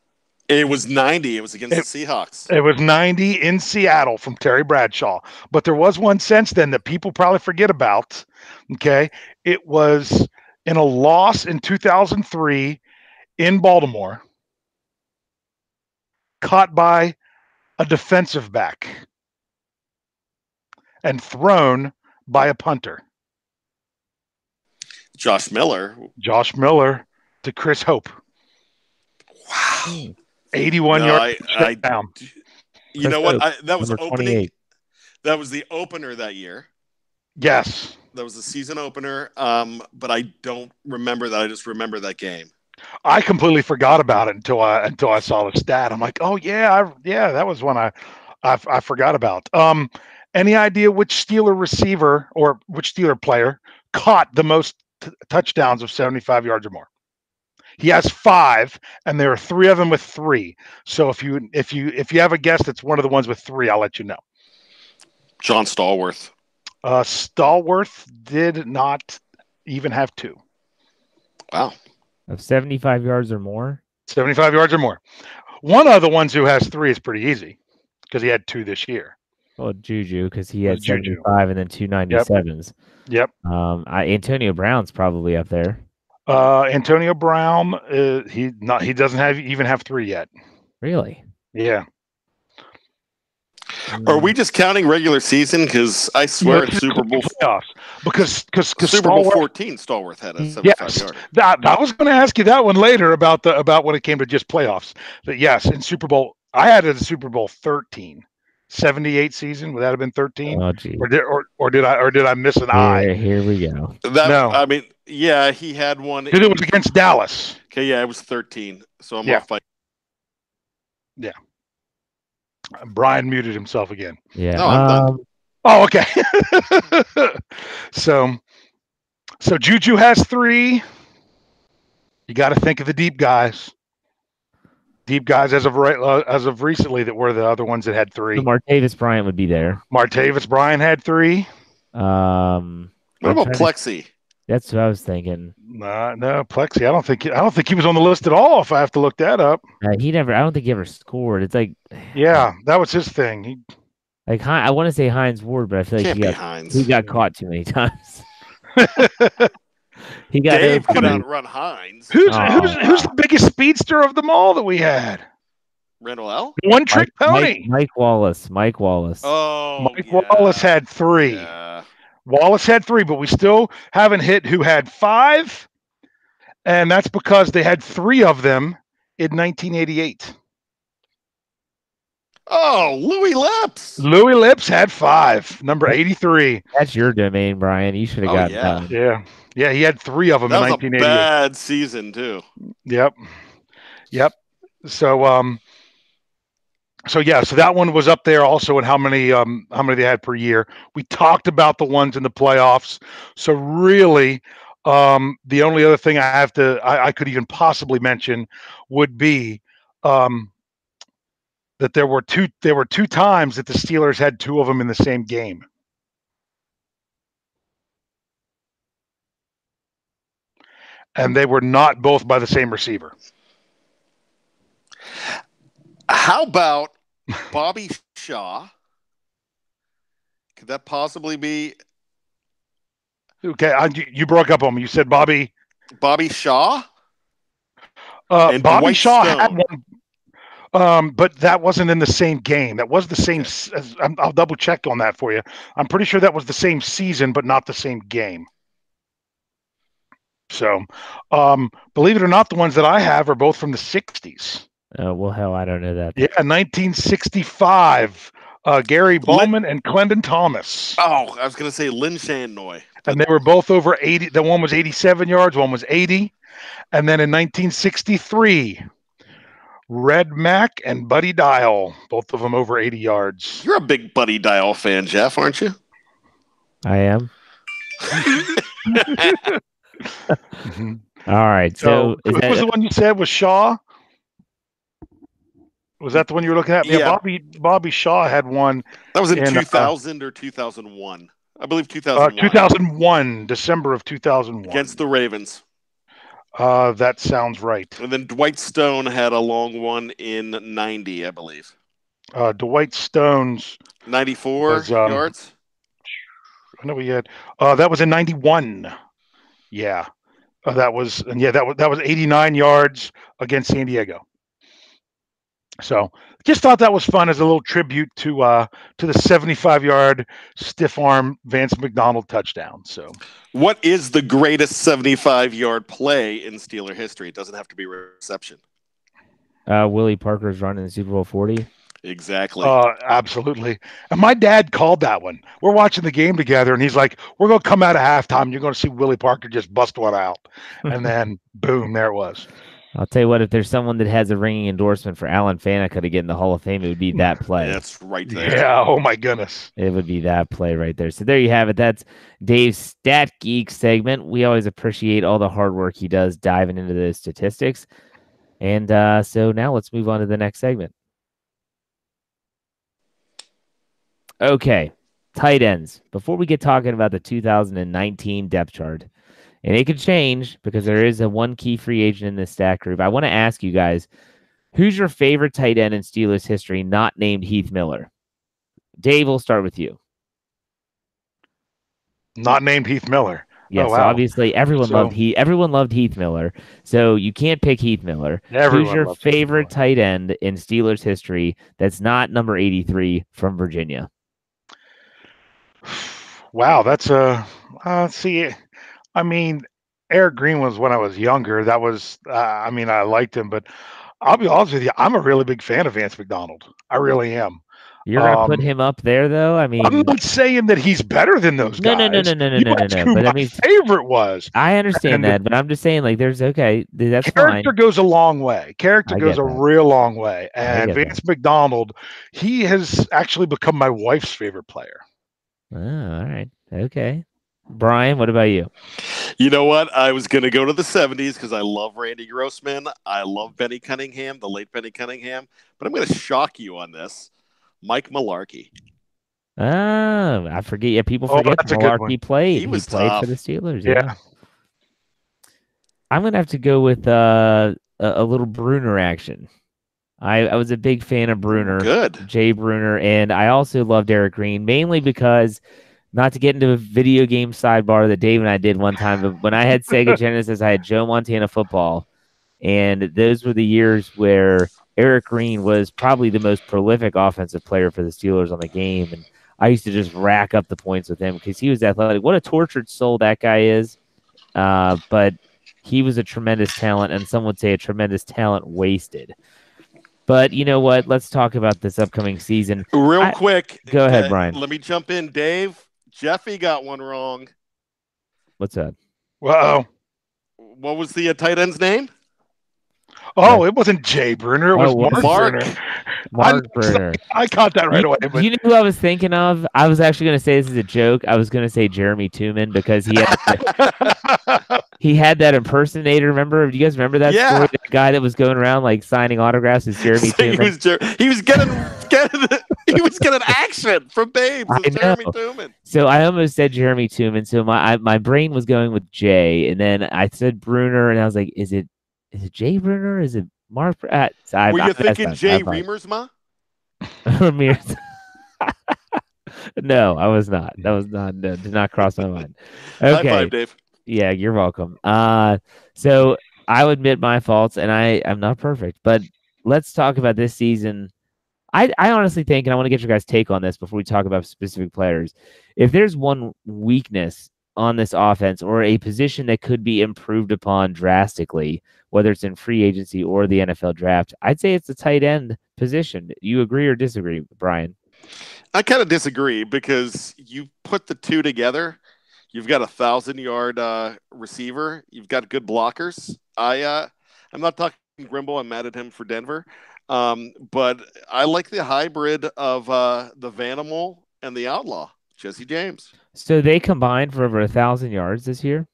It was 90. It was against the Seahawks. It was 90 in Seattle from Terry Bradshaw. But there was one since then that people probably forget about. Okay. It was in a loss in 2003 in Baltimore, caught by a defensive back and thrown by a punter. Josh Miller to Chris Hope. Wow. 81 yards down. You know what? That was opening. 28. That was the opener that year. Yes. That was the season opener. But I don't remember that. I just remember that game. I completely forgot about it until I saw the stat. I'm like, oh yeah, that was one I forgot about. Any idea which Steeler receiver or which Steeler player caught the most touchdowns of 75 yards or more? He has 5, and there are 3 of them with 3. So if you have a guess that's one of the ones with 3, I'll let you know. John Stallworth. Stallworth did not even have 2. Wow. Of 75 yards or more? 75 yards or more. One of the ones who has 3 is pretty easy because he had 2 this year. Well, Juju, because he had 75 and then 2 97s. Yep. Antonio Brown's probably up there. Antonio Brown, he doesn't even have 3 yet. Really? Yeah. Are we just counting regular season? Because I swear it's Super Bowl playoffs. Because Super Bowl 14, Stallworth had a 75 yarder. I was going to ask you that one later about when it came to just playoffs. That yes, in Super Bowl, I had it in Super Bowl 13. 78 season, would that have been 13? Oh, gee. Or did I miss an eye? Here we go. No. I mean, yeah, he had one. Because it was against Dallas. Okay, yeah, it was 13. So I'm off by. Yeah. Bryan muted himself again. Yeah. No, I'm done. Oh, okay. So Juju has 3. You got to think of the deep guys. Deep guys as of recently that were the other ones that had 3. So Martavis Bryant would be there. Martavis Bryant had 3. What about Plexi? That's what I was thinking. No, Plexi. I don't think he was on the list at all. If I have to look that up. I don't think he ever scored. It's like, yeah, that was his thing. I want to say Hines Ward, but I feel like he got caught too many times. Dave could outrun Hines. Who's the biggest speedster of them all that we had? Randall L? One trick pony. Mike Wallace. Oh, Mike Wallace had 3. Yeah. Wallace had 3, but we still haven't hit who had 5, and that's because they had 3 of them in 1988. Oh, Louis Lips. Louis Lips had 5, number 83. That's your domain, Bryan. You should have gotten that. Yeah, he had 3 of them in 1988. That was a bad season too. Yep. So that one was up there also in how many they had per year. We talked about the ones in the playoffs. So really, the only other thing I could even possibly mention would be that there were two times that the Steelers had 2 of them in the same game. And they were not both by the same receiver. How about Bobby Shaw Could that possibly be Okay, you broke up on me. You said Bobby. Bobby Shaw? And Bobby Dwight Shaw Stone. had one, but that wasn't in the same game. That was the same. Okay. I'll double check on that for you. I'm pretty sure that was the same season, but not the same game. So, believe it or not, the ones that I have are both from the 60s. Oh, well, hell, I don't know that. Yeah, 1965. Gary Bowman and Clendon Thomas. Oh, I was going to say Lynn Shannoy. And they were both over 80. The one was 87 yards, one was 80. And then in 1963, Red Mack and Buddy Dial, both of them over 80 yards. You're a big Buddy Dial fan, Jeff, aren't you? I am. All right. So what was the one you said was Shaw? Was that the one you were looking at? Yeah. Bobby Shaw had one. That was in 2000 or 2001. I believe 2001. 2001, December of 2001. Against the Ravens. That sounds right. And then Dwight Stone had a long one in 90, I believe. Dwight Stone's 94 yards. I know we had. That was in 91. Yeah. That was 89 yards against San Diego. So just thought that was fun as a little tribute to the 75-yard stiff arm Vance McDonald touchdown. So, what is the greatest 75-yard play in Steeler history? It doesn't have to be reception. Willie Parker's run in the Super Bowl 40. Exactly. Absolutely. And my dad called that one. We're watching the game together, and he's like, "We're going to come out of halftime. And you're going to see Willie Parker just bust one out." And then, boom, there it was. I'll tell you what, if there's someone that has a ringing endorsement for Alan Faneca to get in the Hall of Fame, it would be that play. That's right there. Yeah, oh my goodness. It would be that play right there. So there you have it. That's Dave's Stat Geek segment. We always appreciate all the hard work he does diving into those statistics. And so now let's move on to the next segment. Okay, tight ends. Before we get talking about the 2019 depth chart, and it could change because there is a one key free agent in this stat group. I want to ask you guys, who's your favorite tight end in Steelers history not named Heath Miller? Dave, we'll start with you. Not named Heath Miller. Yes, so obviously everyone loved Heath Miller. So you can't pick Heath Miller. Who's your favorite tight end in Steelers history that's not number 83 from Virginia? Wow, that's see. I mean, Eric Green was when I was younger. That was, I liked him, but I'll be honest with you, I'm a really big fan of Vance McDonald. I really am. You're going to put him up there, though? I mean, I'm not saying that he's better than those guys. No. But my favorite was. I understand that, but I'm just saying, like, that's character fine. Goes a long way. Character goes a real long way. And Vance McDonald, he has actually become my wife's favorite player. Oh, all right. Okay. Bryan, what about you? You know what? I was going to go to the 70s because I love Randy Grossman. I love Benny Cunningham, the late Benny Cunningham. But I'm going to shock you on this. Mike Mularkey. Oh, I forget. Yeah, people forget Mularkey played. He played for the Steelers. Yeah. I'm going to have to go with a little Bruner action. I was a big fan of Bruner. Good. Jay Bruner. And I also loved Eric Green, mainly because, not to get into a video game sidebar that Dave and I did one time, but when I had Sega Genesis, I had Joe Montana football. And those were the years where Eric Green was probably the most prolific offensive player for the Steelers on the game. And I used to just rack up the points with him because he was athletic. What a tortured soul that guy is. But he was a tremendous talent, and some would say a tremendous talent wasted. But you know what? Let's talk about this upcoming season. Real quick. Go ahead, Bryan. Let me jump in. Dave, Jeffy got one wrong. What's that? Uh-oh. What was the tight end's name? Oh, it wasn't Jay Bruner. It was Mark Bruner. I caught that right away. But... You know who I was thinking of? I was actually going to say this is a joke. I was going to say Jeremy Tooman because he had he had that impersonator. Remember? Do you guys remember that story? The guy that was going around like signing autographs is Jeremy Tooman. He was getting action from Babes. Jeremy Tooman. So I almost said Jeremy Tooman. So my brain was going with Jay, and then I said Bruner, and I was like, is it Jay Bruner? Is it Mark? Were you thinking Jay Reimers, ma? Ramirez. No, I was not. That was not no, did not cross my mind. High five, Okay. Dave. Yeah, you're welcome. So I'll admit my faults, and I'm not perfect, but let's talk about this season. I honestly think, and I want to get your guys' take on this before we talk about specific players. If there's one weakness on this offense or a position that could be improved upon drastically, whether it's in free agency or the NFL draft, I'd say it's the tight end position. You agree or disagree, Brian? I kind of disagree because you put the two together. You've got 1,000-yard receiver. You've got good blockers. I'm not talking Grimble. I'm mad at him for Denver, but I like the hybrid of the Vanimal and the Outlaw, Jesse James. So they combined for over 1,000 yards this year.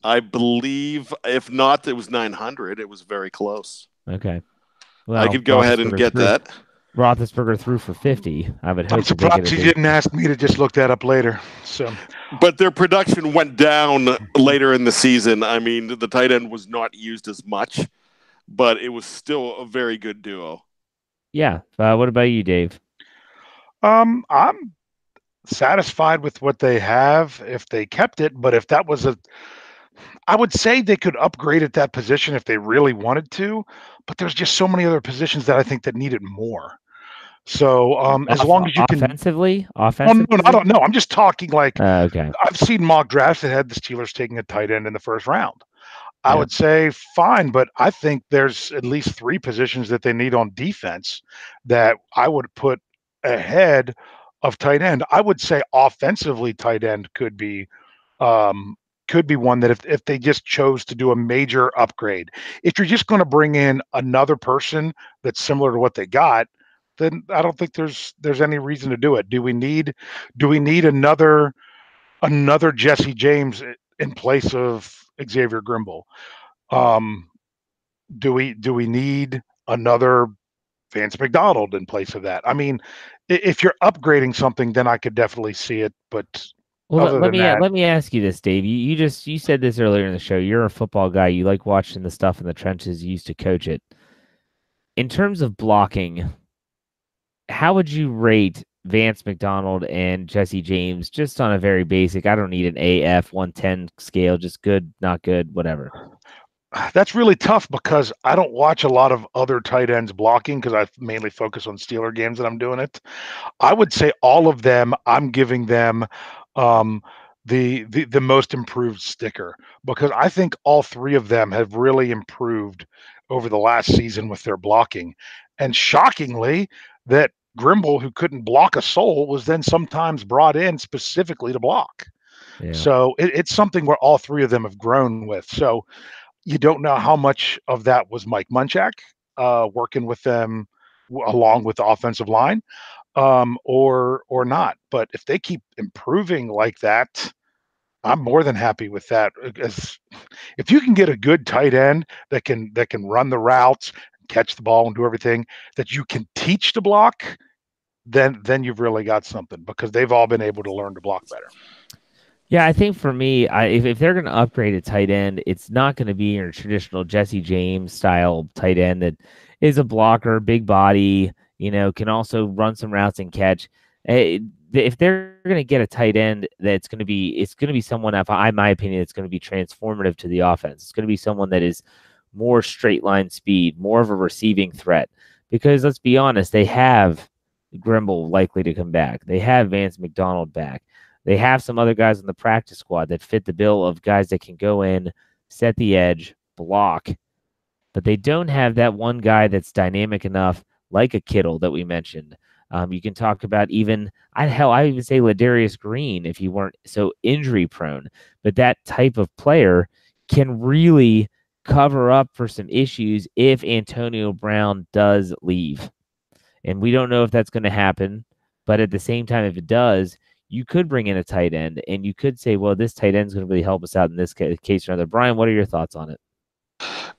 I believe, if not, it was 900. It was very close. Okay. Well, I could go ahead and get that. Roethlisberger threw for 50. I would hope I'm surprised you didn't ask me to just look that up later. So, but their production went down later in the season. I mean, the tight end was not used as much, but it was still a very good duo. Yeah. What about you, Dave? I'm satisfied with what they have if they kept it, but if that was I would say they could upgrade at that position if they really wanted to, but there's just so many other positions that I think that needed more. So as long as you can offensively, no, I don't know. I'm just talking like okay. I've seen mock drafts that had the Steelers taking a tight end in the first round. I would say fine, but I think there's at least 3 positions that they need on defense that I would put ahead of tight end. I would say offensively, tight end could be one that if they just chose to do a major upgrade. If you're just going to bring in another person that's similar to what they got, then I don't think there's any reason to do it. Do we need another Jesse James in place of Xavier Grimble? Do we need another Vance McDonald in place of that? I mean, if you're upgrading something, then I could definitely see it. But well, let me ask you this, Dave. You said this earlier in the show. You're a football guy. You like watching the stuff in the trenches. You used to coach it. In terms of blocking, how would you rate Vance McDonald and Jesse James just on a very basic, I don't need an AF 110 scale, just good, not good, whatever? That's really tough because I don't watch a lot of other tight ends blocking because I mainly focus on Steeler games that I'm doing it. I would say all of them, I'm giving them the most improved sticker because I think all 3 of them have really improved over the last season with their blocking. And shockingly, that Grimble, who couldn't block a soul, was then sometimes brought in specifically to block. Yeah. So it's something where all 3 of them have grown with. So you don't know how much of that was Mike Munchak working with them along with the offensive line or not. But if they keep improving like that, I'm more than happy with that. As if you can get a good tight end that can run the routes, catch the ball, and do everything that you can teach to block, then you've really got something because they've all been able to learn to block better. Yeah, I think for me, if they're going to upgrade a tight end, it's not going to be your traditional Jesse James style tight end that is a blocker, big body, can also run some routes and catch. If they're going to get a tight end, it's going to be someone, in my opinion, it's going to be transformative to the offense. It's going to be someone that is more straight line speed, more of a receiving threat. Because let's be honest, they have Grimble likely to come back. They have Vance McDonald back. They have some other guys on the practice squad that fit the bill of guys that can go in, set the edge, block. But they don't have that one guy that's dynamic enough, like a Kittle that we mentioned. You can talk about even, I even say Ladarius Green if he weren't so injury prone. But that type of player can really cover up for some issues if Antonio Brown does leave. And we don't know if that's going to happen. But at the same time, if it does, you could bring in a tight end and you could say, well, this tight end is going to really help us out in this case or another. Brian, what are your thoughts on it?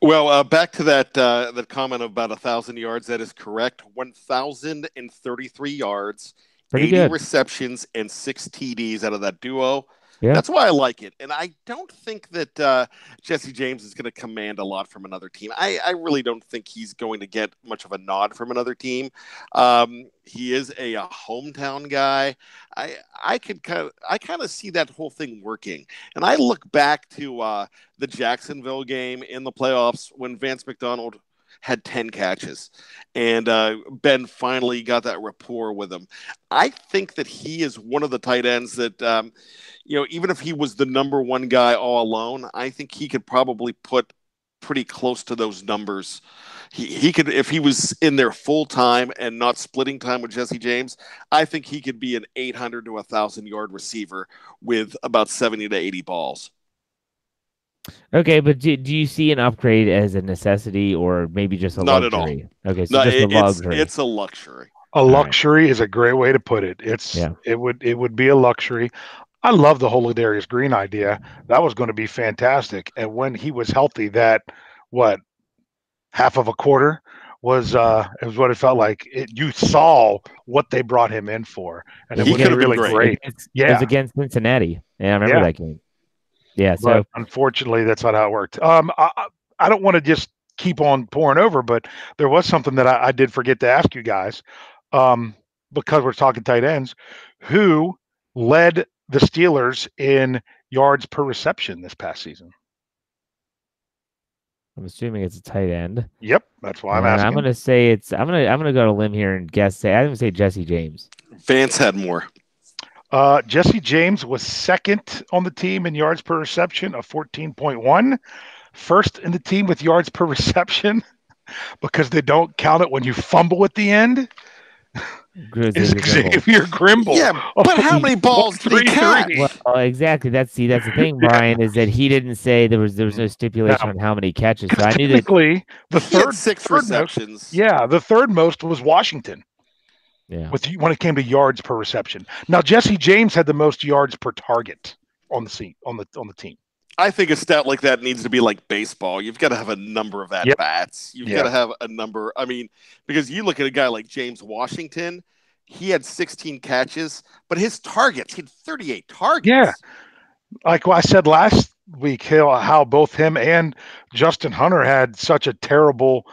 Well, back to that comment about 1,000 yards. That is correct. 1,033 yards, Pretty 80 good receptions, and 6 TDs out of that duo. Yeah. That's why I like it. And I don't think that Jesse James is going to command a lot from another team. I really don't think he's going to get much of a nod from another team. He is a hometown guy. I kind of see that whole thing working. And I look back to the Jacksonville game in the playoffs when Vance McDonald had 10 catches and Ben finally got that rapport with him. I think that he is one of the tight ends that even if he was the number one guy all alone, I think he could probably put pretty close to those numbers. He could, if he was in there full time and not splitting time with Jesse James, I think he could be an 800 to 1,000 yard receiver with about 70 to 80 balls. Okay, but do you see an upgrade as a necessity or maybe just a Not at all. luxury? Okay, so No, just a luxury. it's a luxury. A luxury is a great way to put it. It would be a luxury. I love the Holadarius Green idea. That was going to be fantastic. And when he was healthy, that half of a quarter was it was what it felt like. You saw what they brought him in for, and He it was really great. It was against Cincinnati. Yeah, I remember that game. Yeah, so but unfortunately, that's not how it worked. I don't want to just keep on pouring over, but there was something that I did forget to ask you guys, because we're talking tight ends. Who led the Steelers in yards per reception this past season? I'm assuming it's a tight end. Yep, that's why I'm asking. I'm gonna say I'm gonna go to a limb here and guess. I'm gonna say Jesse James. Vance had more. Jesse James was second on the team in yards per reception of 14.1. First in the team with yards per reception, because they don't count it when you fumble at the end, is Xavier Grimble. Yeah, but how many balls did he catch? Well, exactly. That's the thing, Brian, is that he didn't say there was no stipulation on how many catches. So I knew that the third six receptions. The third most was Washington. Yeah. When it came to yards per reception. Now Jesse James had the most yards per target on the team. I think a stat like that needs to be like baseball. You've got to have a number of at-bats. You've got to have a number. I mean, because you look at a guy like James Washington, he had 16 catches, but his targets, he had 38 targets. Yeah. Like I said last week, how both him and Justin Hunter had such a terrible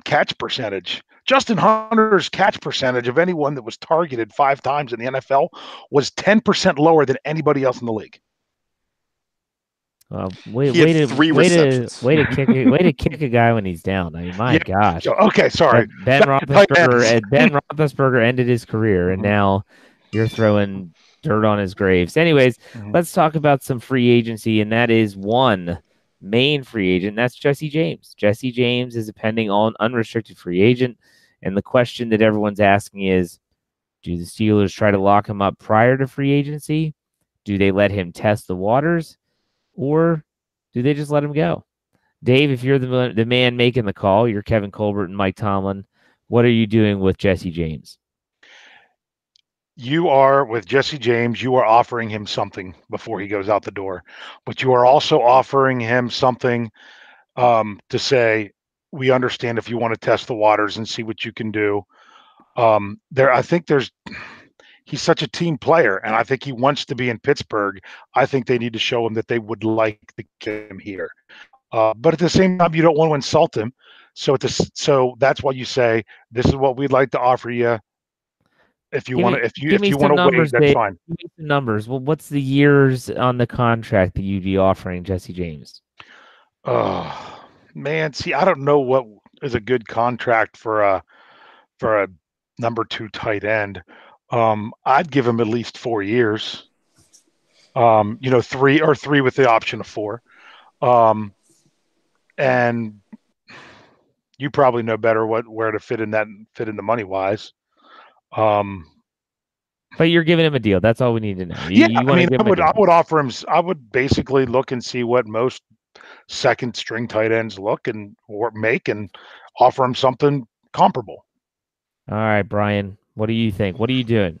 catch percentage. Justin Hunter's catch percentage of anyone that was targeted 5 times in the NFL was 10% lower than anybody else in the league. Way to kick a guy when he's down. I mean, my gosh. Okay, sorry. Ben Roethlisberger ended his career, and now you're throwing dirt on his graves. Anyways, let's talk about some free agency, and that is one main free agent. That's Jesse James. Jesse James is a pending unrestricted free agent, and the question that everyone's asking is, do the Steelers try to lock him up prior to free agency? Do they let him test the waters? Or do they just let him go? Dave, if you're the man making the call, you're Kevin Colbert and Mike Tomlin. What are you doing with Jesse James? You are with Jesse James. You are offering him something before he goes out the door, but you are also offering him something to say, we understand if you want to test the waters and see what you can do. I think he's such a team player, and I think he wants to be in Pittsburgh. I think they need to show him that they would like to get him here. But at the same time, you don't want to insult him. So that's why you say, this is what we'd like to offer you. If you want to wait, that's fine. Give me some numbers. Well, what's the years on the contract that you'd be offering Jesse James? Oh, man. See, I don't know what is a good contract for a number 2 tight end. I'd give him at least 4 years. 3 with the option of 4. And you probably know better where to fit in the money wise. But you're giving him a deal. That's all we need to know. I would offer him. I would basically look and see what most second string tight ends look and make, and offer him something comparable. All right, Brian. What do you think? What are you doing?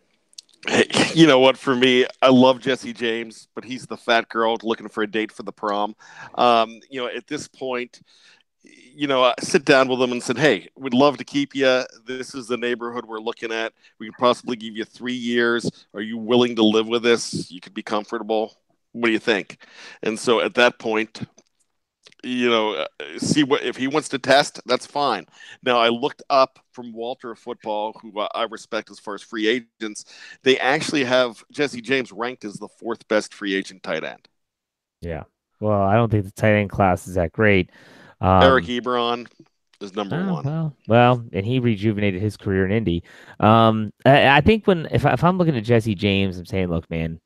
You know what? For me, I love Jesse James, but he's the fat girl looking for a date for the prom. At this point, sit down with them and said, hey, we'd love to keep you. This is the neighborhood we're looking at. We could possibly give you 3 years. Are you willing to live with this? You could be comfortable. What do you think? And so at that point, see what if he wants to test, that's fine. Now I looked up from Walter Football, who I respect as far as free agents. They actually have Jesse James ranked as the 4th best free agent tight end. Yeah. Well, I don't think the tight end class is that great. Eric Ebron is number 1. Well, and he rejuvenated his career in Indy. I think if I'm looking at Jesse James, I'm saying, look, man,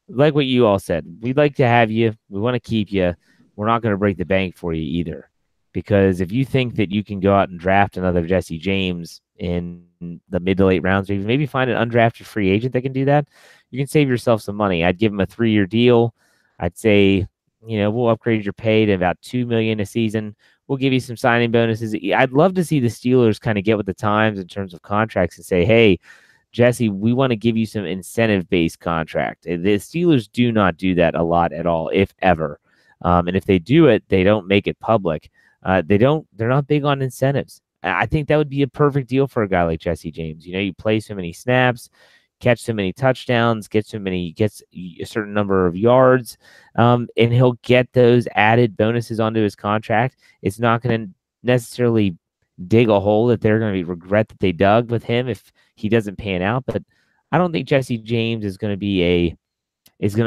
like what you all said, we'd like to have you. We want to keep you. We're not going to break the bank for you either. Because if you think that you can go out and draft another Jesse James in the mid to late rounds, or even maybe find an undrafted free agent that can do that, you can save yourself some money. I'd give him a 3-year deal. I'd say, we'll upgrade your pay to about $2 million a season. We'll give you some signing bonuses. I'd love to see the Steelers kind of get with the times in terms of contracts and say, hey, Jesse, we want to give you some incentive-based contract. The Steelers do not do that a lot at all, if ever. And if they do it, they don't make it public. They're not big on incentives. I think that would be a perfect deal for a guy like Jesse James. You play so many snaps, catch so many touchdowns, gets a certain number of yards, and he'll get those added bonuses onto his contract. It's not going to necessarily dig a hole that they're going to regret that they dug with him if he doesn't pan out. But I don't think Jesse James is going to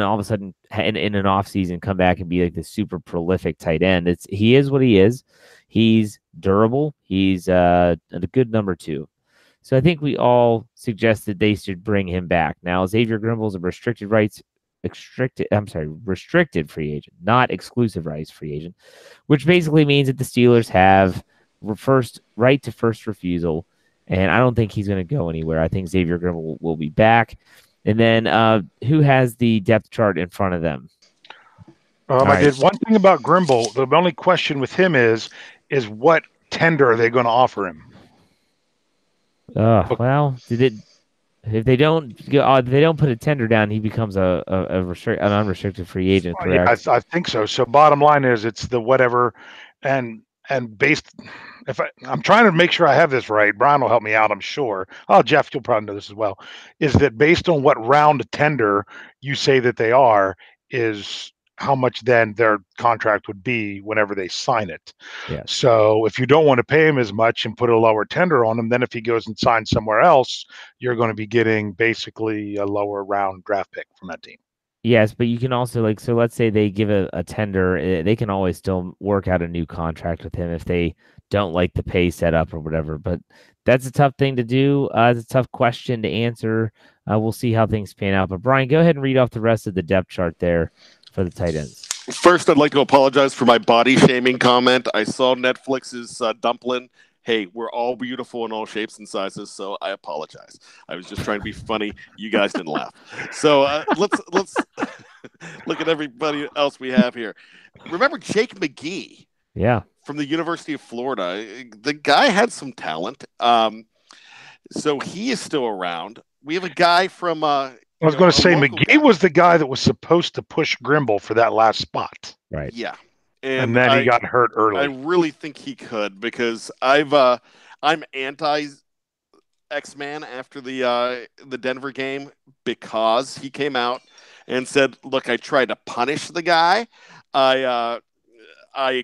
all of a sudden in an offseason come back and be like the super prolific tight end. He is what he is. He's durable. He's a good number 2. So I think we all suggested they should bring him back. Now, Xavier Grimble is a restricted free agent, not exclusive rights free agent, which basically means that the Steelers have right to first refusal, and I don't think he's going to go anywhere. I think Xavier Grimble will be back. And then who has the depth chart in front of them? I did one thing about Grimble. The only question with him is what tender are they going to offer him? Well, if they don't put a tender down, he becomes an unrestricted free agent. Correct? Yeah, I think so. So bottom line is it's the whatever, and based. I'm trying to make sure I have this right. Bryan will help me out, I'm sure. Oh, Jeff, you'll probably know this as well. Is that based on what round tender you say that they are, is how much then their contract would be whenever they sign it. Yes. So if you don't want to pay him as much and put a lower tender on him, then if he goes and signs somewhere else, you're going to be getting basically a lower round draft pick from that team. Yes, but you can also so let's say they give a tender, they can always still work out a new contract with him if they don't like the pay setup or whatever. But that's a tough thing to do. It's a tough question to answer. We'll see how things pan out. But Bryan, go ahead and read off the rest of the depth chart there for the tight ends. First, I'd like to apologize for my body shaming comment. I saw Netflix's Dumpling. Hey, we're all beautiful in all shapes and sizes, so I apologize. I was just trying to be funny. You guys didn't laugh. So let's look at everybody else we have here. Remember Jake McGee? Yeah. From the University of Florida. The guy had some talent. So he is still around. We have a guy from I was going to say McGee was the guy that was supposed to push Grimble for that last spot. Right. Yeah. And then he got hurt early. I really think he could because I'm anti X-Man after the Denver game because he came out and said, "Look, I tried to punish the guy. I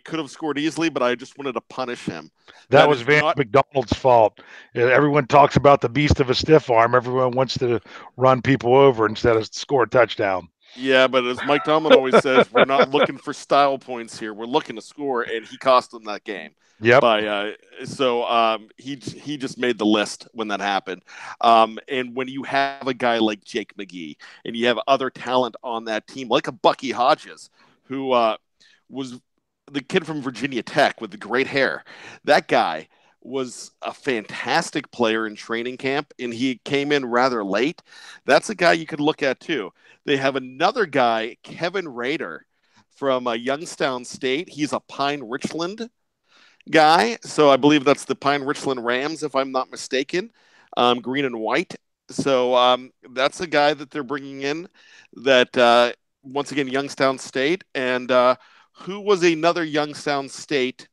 could have scored easily, but I just wanted to punish him." That was Vance McDonald's fault. Everyone talks about the beast of a stiff arm. Everyone wants to run people over instead of score a touchdown. Yeah, but as Mike Tomlin always says, we're not looking for style points here. We're looking to score, and he cost them that game. Yep. He just made the list when that happened. And when you have a guy like Jake McGee, and you have other talent on that team, like a Bucky Hodges, who was the kid from Virginia Tech with the great hair, that guy was a fantastic player in training camp, and he came in rather late. That's a guy you could look at too. They have another guy, Kevin Rader, from Youngstown State. He's a Pine Richland guy, so I believe that's the Pine Richland Rams, if I'm not mistaken, green and white. So that's a guy that they're bringing in that, once again, Youngstown State. And who was another Youngstown State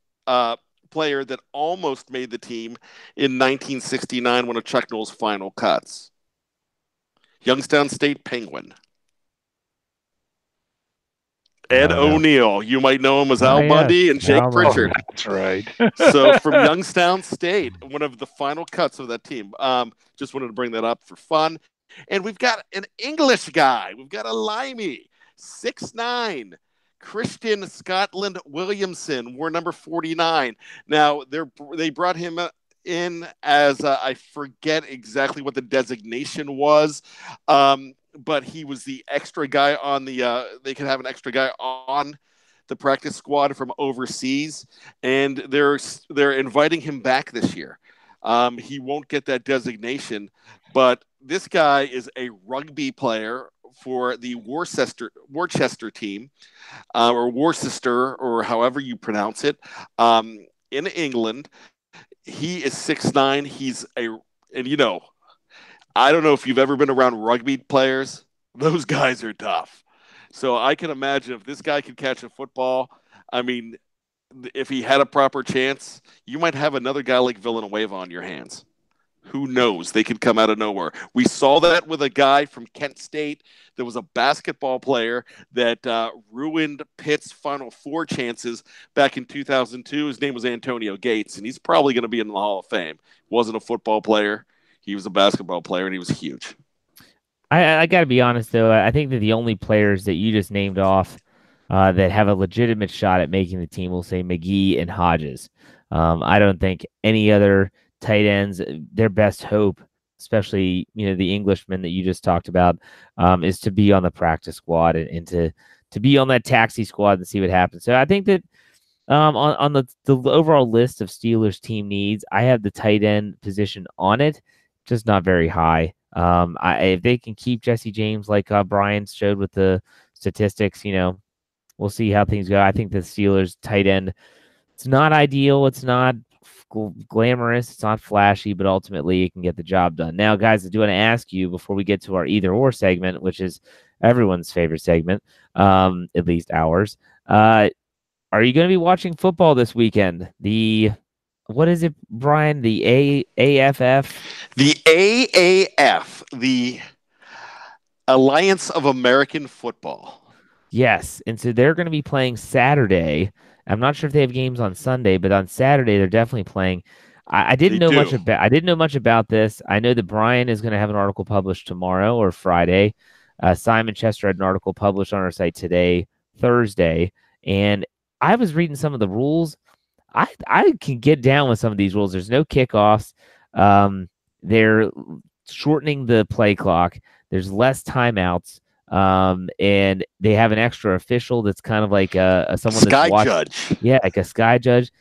player that almost made the team in 1969, one of Chuck Noll's final cuts. Youngstown State Penguin. Ed O'Neill. You might know him as Al Bundy and Jake Pritchard. Oh, that's right. So from Youngstown State, one of the final cuts of that team. Just wanted to bring that up for fun. And we've got an English guy. We've got a Limey, 6'9", Christian Scotland Williamson, wore number 49. Now, they brought him in as, I forget exactly what the designation was, but he was the extra guy on they could have an extra guy on the practice squad from overseas, and they're inviting him back this year. He won't get that designation, but this guy is a rugby player for the Worcester team, or Worcester, or however you pronounce it, in England. He is 6'9". And I don't know if you've ever been around rugby players. Those guys are tough. So I can imagine if this guy could catch a football, I mean, if he had a proper chance, you might have another guy like Villanueva on your hands. Who knows? They could come out of nowhere. We saw that with a guy from Kent State that was a basketball player that ruined Pitt's Final Four chances back in 2002. His name was Antonio Gates, and he's probably going to be in the Hall of Fame. Wasn't a football player. He was a basketball player, and he was huge. I got to be honest, though. I think that the only players that you just named off that have a legitimate shot at making the team will say McGee and Hodges. I don't think any other tight ends, their best hope, especially the Englishman that you just talked about, is to be on the practice squad and to be on that taxi squad and see what happens. So I think that on the overall list of Steelers team needs, I have the tight end position on it, just not very high. If they can keep Jesse James like Bryan showed with the statistics, we'll see how things go. I think the Steelers tight end, it's not ideal. It's not glamorous. It's not flashy, but ultimately it can get the job done. Now, guys, I do want to ask you before we get to our either or segment, which is everyone's favorite segment, at least ours. Are you going to be watching football this weekend? What is it, Bryan? The AAFF? The AAF, the Alliance of American Football. Yes, and so they're going to be playing Saturday. I'm not sure if they have games on Sunday, but on Saturday they're definitely playing. I didn't know much about this. I know that Bryan is going to have an article published tomorrow or Friday. Simon Chester had an article published on our site today, Thursday, and I was reading some of the rules. I can get down with some of these rules. There's no kickoffs. They're shortening the play clock. There's less timeouts. And they have an extra official that's kind of like someone Sky that's judge. Yeah, like a sky judge.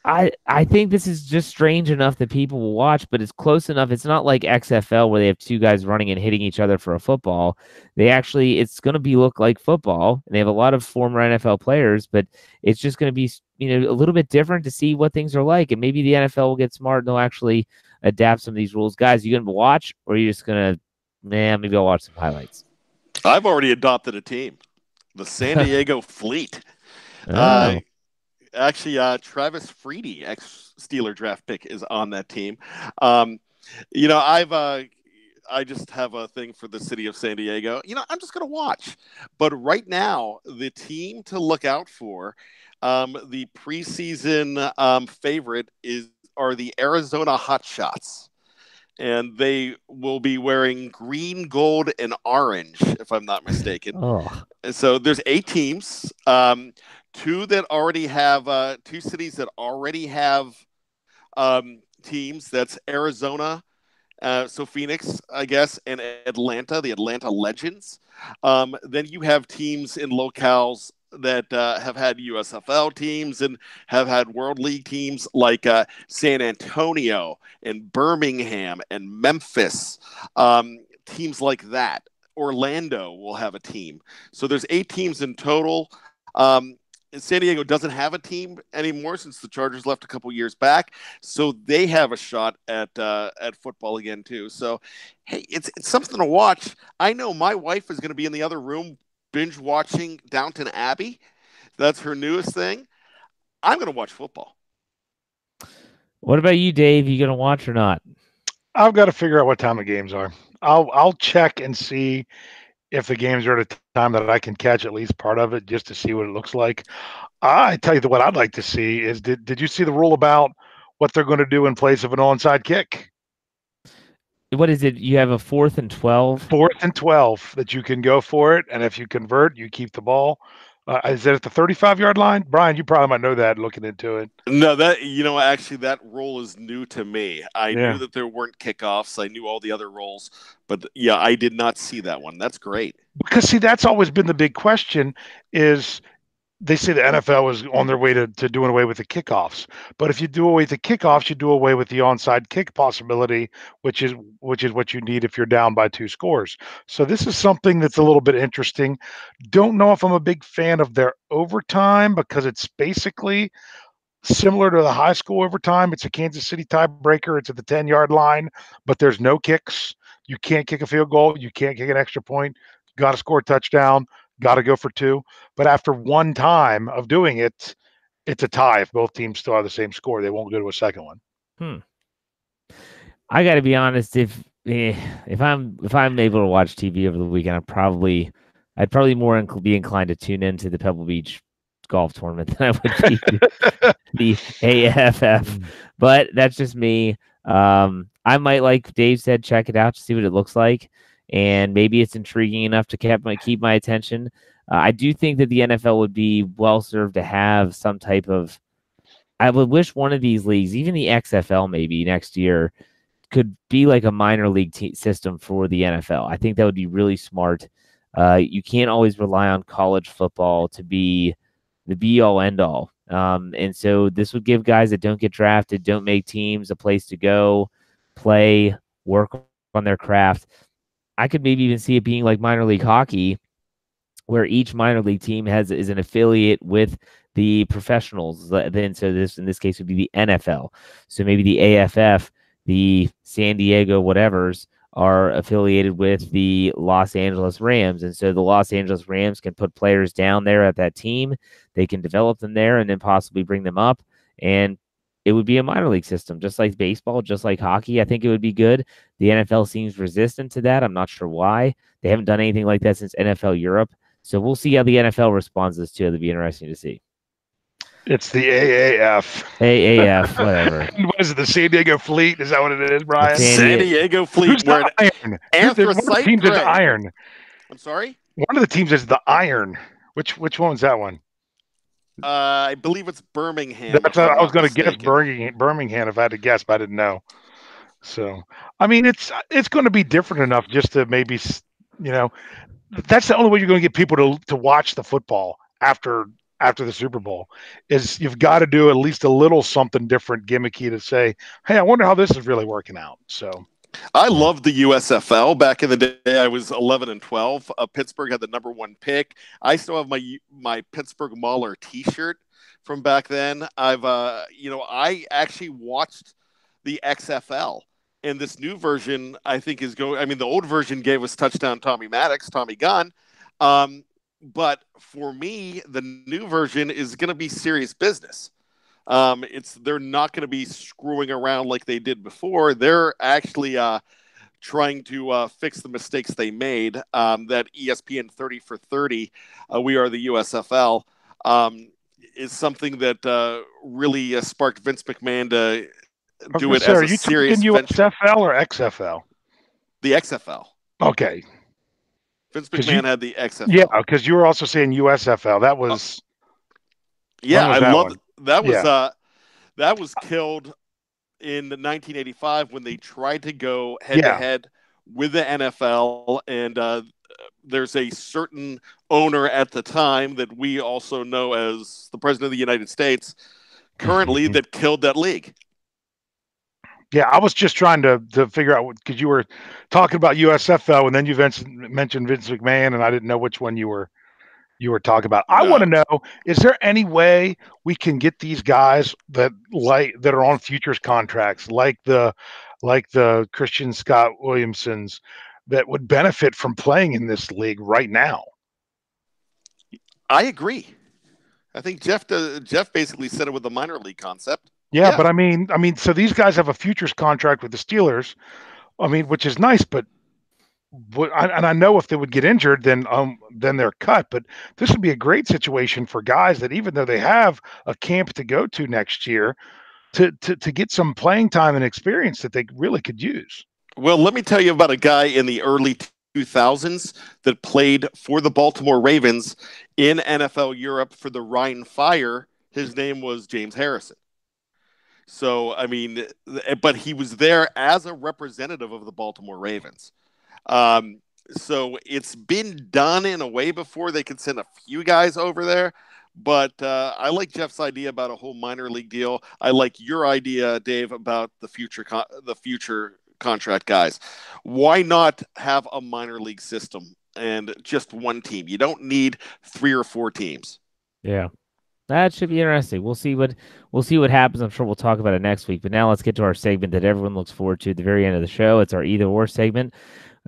I think this is just strange enough that people will watch, but it's close enough. It's not like XFL where they have two guys running and hitting each other for a football. It's going to look like football, and they have a lot of former NFL players, but it's just going to be a little bit different to see what things are like, and maybe the NFL will get smart and they'll actually adapt some of these rules. Guys, you going to watch, or are you just going to, maybe I'll watch some highlights? I've already adopted a team, the San Diego Fleet. Oh. Actually, Travis Freedy, ex-Steeler draft pick, is on that team. I just have a thing for the city of San Diego. I'm just going to watch. But right now, the team to look out for, the preseason favorite are the Arizona Hotshots. And they will be wearing green, gold, and orange, if I'm not mistaken. Oh. So there's 8 teams. Two cities that already have teams. That's Arizona, so Phoenix, I guess, and Atlanta, the Atlanta Legends. Then you have teams in locales that have had USFL teams and have had World League teams like San Antonio and Birmingham and Memphis, teams like that. Orlando will have a team. So there's 8 teams in total. San Diego doesn't have a team anymore since the Chargers left a couple years back, so they have a shot at football again too. So, hey, it's something to watch. I know my wife is going to be in the other room binge watching Downton Abbey. That's her newest thing. I'm going to watch football. What about you, Dave? You gonna watch or not? I've got to figure out what time the games are. I'll check and see if the games are at a time that I can catch at least part of it just to see what it looks like. I tell you what I'd like to see is did you see the rule about what they're going to do in place of an onside kick? What is it? You have a 4th and 12. 4th and 12 that you can go for it, and if you convert, you keep the ball. Is it at the 35-yard line? Brian, you probably might know that looking into it. No, actually that role is new to me. I Yeah. knew that there weren't kickoffs. I knew all the other roles, but yeah, I did not see that one. That's great. Because see, that's always been the big question is they say the NFL is on their way to doing away with the kickoffs. But if you do away with the kickoffs, you do away with the onside kick possibility, which is what you need if you're down by 2 scores. So this is something that's a little bit interesting. Don't know if I'm a big fan of their overtime because it's basically similar to the high school overtime. It's a Kansas City tiebreaker. It's at the 10-yard line, but there's no kicks. You can't kick a field goal. You can't kick an extra point. Got to score a touchdown. Got to go for 2. But after one time of doing it, it's a tie. If both teams still have the same score, they won't go to a second one. I got to be honest. If I'm able to watch TV over the weekend, I'd probably more be inclined to tune into the Pebble Beach golf tournament than I would be the AFF. But that's just me. I might, like Dave said, check it out to see what it looks like, and maybe it's intriguing enough to keep my attention. I do think that the NFL would be well served to have some type of. I would wish one of these leagues, even the XFL, maybe next year, could be like a minor league system for the NFL. I think that would be really smart. You can't always rely on college football to be the be all end all. And so this would give guys that don't get drafted, don't make teams, a place to go, play, work on their craft. I could maybe even see it being like minor league hockey, where each minor league team is an affiliate with the professionals. Then, so this in this case would be the NFL. So maybe the AFF, the San Diego whatevers, are affiliated with the Los Angeles Rams. And so the Los Angeles Rams can put players down there at that team. They can develop them there and then possibly bring them up. And it would be a minor league system, just like baseball, just like hockey. I think it would be good. The NFL seems resistant to that. I'm not sure why. They haven't done anything like that since NFL Europe. So we'll see how the NFL responds to this too. It'll be interesting to see. It's the AAF. AAF, whatever. What is it, the San Diego Fleet? Is that what it is, Brian? San Diego Fleet. Who's the Iron? One of the teams is Iron. I'm sorry? One of the teams is the Iron. Which one's that one? I believe it's Birmingham. I was going to guess Birmingham if I had to guess, but I didn't know. So, I mean, it's going to be different enough just to maybe, that's the only way you're going to get people to watch the football after the Super Bowl is you've got to do at least a little something different, gimmicky to say, hey, I wonder how this is really working out. So I loved the USFL back in the day. I was 11 and 12. Pittsburgh had the number 1 pick. I still have my Pittsburgh Mauler T-shirt from back then. I actually watched the XFL, and this new version I think is going. I mean, the old version gave us touchdown Tommy Gunn. But for me, the new version is going to be serious business. They're not going to be screwing around like they did before. They're actually trying to fix the mistakes they made. That ESPN 30 for 30, we are the USFL, is something that really sparked Vince McMahon to do it as a serious venture. USFL or XFL? The XFL. Okay. Vince McMahon had the XFL. Yeah, because you were also saying USFL. That was. Yeah, I love it. That was killed in 1985 when they tried to go head to head with the NFL, and there's a certain owner at the time that we also know as the President of the United States currently that killed that league. Yeah, I was just trying to figure out because you were talking about USFL and then you mentioned Vince McMahon, and I didn't know which one you were talking about. I want to know: is there any way we can get these guys that are on futures contracts, like the Christian Scott Williamsons, that would benefit from playing in this league right now? I agree. I think Jeff basically said it with the minor league concept. Yeah, but I mean, so these guys have a futures contract with the Steelers. I mean, which is nice, but and I know if they would get injured, then they're cut. But this would be a great situation for guys that even though they have a camp to go to next year, to get some playing time and experience that they really could use. Well, let me tell you about a guy in the early 2000s that played for the Baltimore Ravens in NFL Europe for the Rhine Fire. His name was James Harrison. So, I mean, but he was there as a representative of the Baltimore Ravens. So it's been done in a way before. They could send a few guys over there. But I like Jeff's idea about a whole minor league deal. I like your idea, Dave, about the future contract guys. Why not have a minor league system and just one team? You don't need 3 or 4 teams. Yeah. That should be interesting. We'll see what happens. I'm sure we'll talk about it next week. But now let's get to our segment that everyone looks forward to at the very end of the show. It's our either or segment.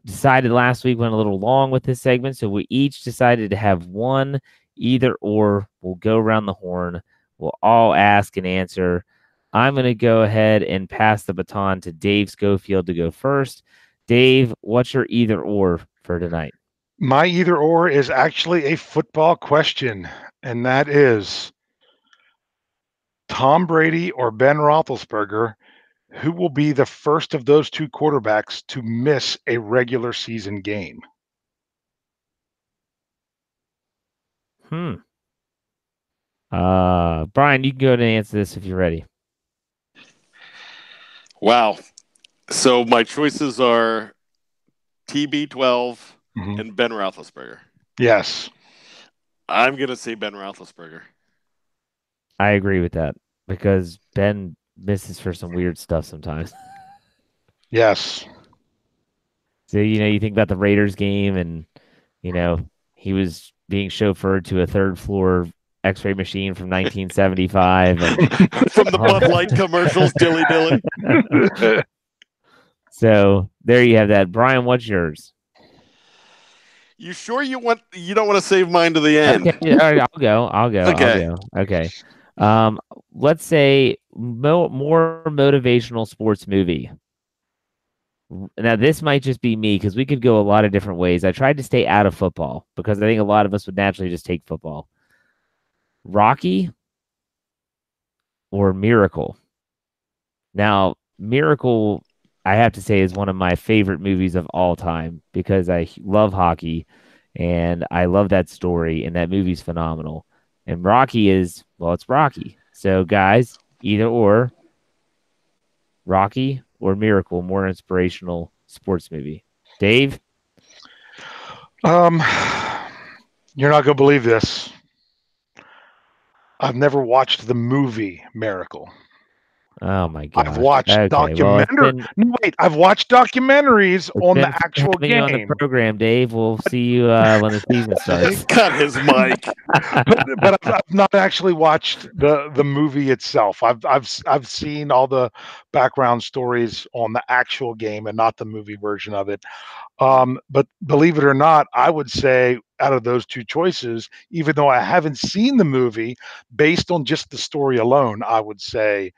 Decided last week, went a little long with this segment, so we each decided to have one either or. We'll go around the horn. We'll all ask and answer. I'm going to go ahead and pass the baton to Dave Schofield to go first. Dave, what's your either or for tonight? My either or is actually a football question, and that is Tom Brady or Ben Roethlisberger. Who will be the first of those two quarterbacks to miss a regular season game? Bryan, you can go ahead and answer this if you're ready. Wow. So my choices are TB12 and Ben Roethlisberger. Yes. I'm going to say Ben Roethlisberger. I agree with that because Ben misses for some weird stuff sometimes. Yes. So, you think about the Raiders game and, he was being chauffeured to a third floor X-ray machine from 1975. And, from the Bud Light commercials, dilly dilly. So there you have that. Bryan, what's yours? You sure you don't want to save mine to the end? Okay, all right, I'll go. Okay. Okay. Let's say more motivational sports movie. Now, this might just be me because we could go a lot of different ways. I tried to stay out of football because I think a lot of us would naturally just take football. Rocky or Miracle? Now, Miracle, I have to say, is one of my favorite movies of all time because I love hockey and I love that story, and that movie's phenomenal. And Rocky it's Rocky. So, guys, either or, Rocky or Miracle, more inspirational sports movie. Dave? You're not going to believe this. I've never watched the movie Miracle. Oh my god! I've watched I've watched documentaries on the actual game. On the program, Dave. We'll see you when the season starts. Cut his mic. but I've not actually watched the movie itself. I've seen all the background stories on the actual game and not the movie version of it. But believe it or not, I would say out of those two choices, even though I haven't seen the movie, based on just the story alone, I would say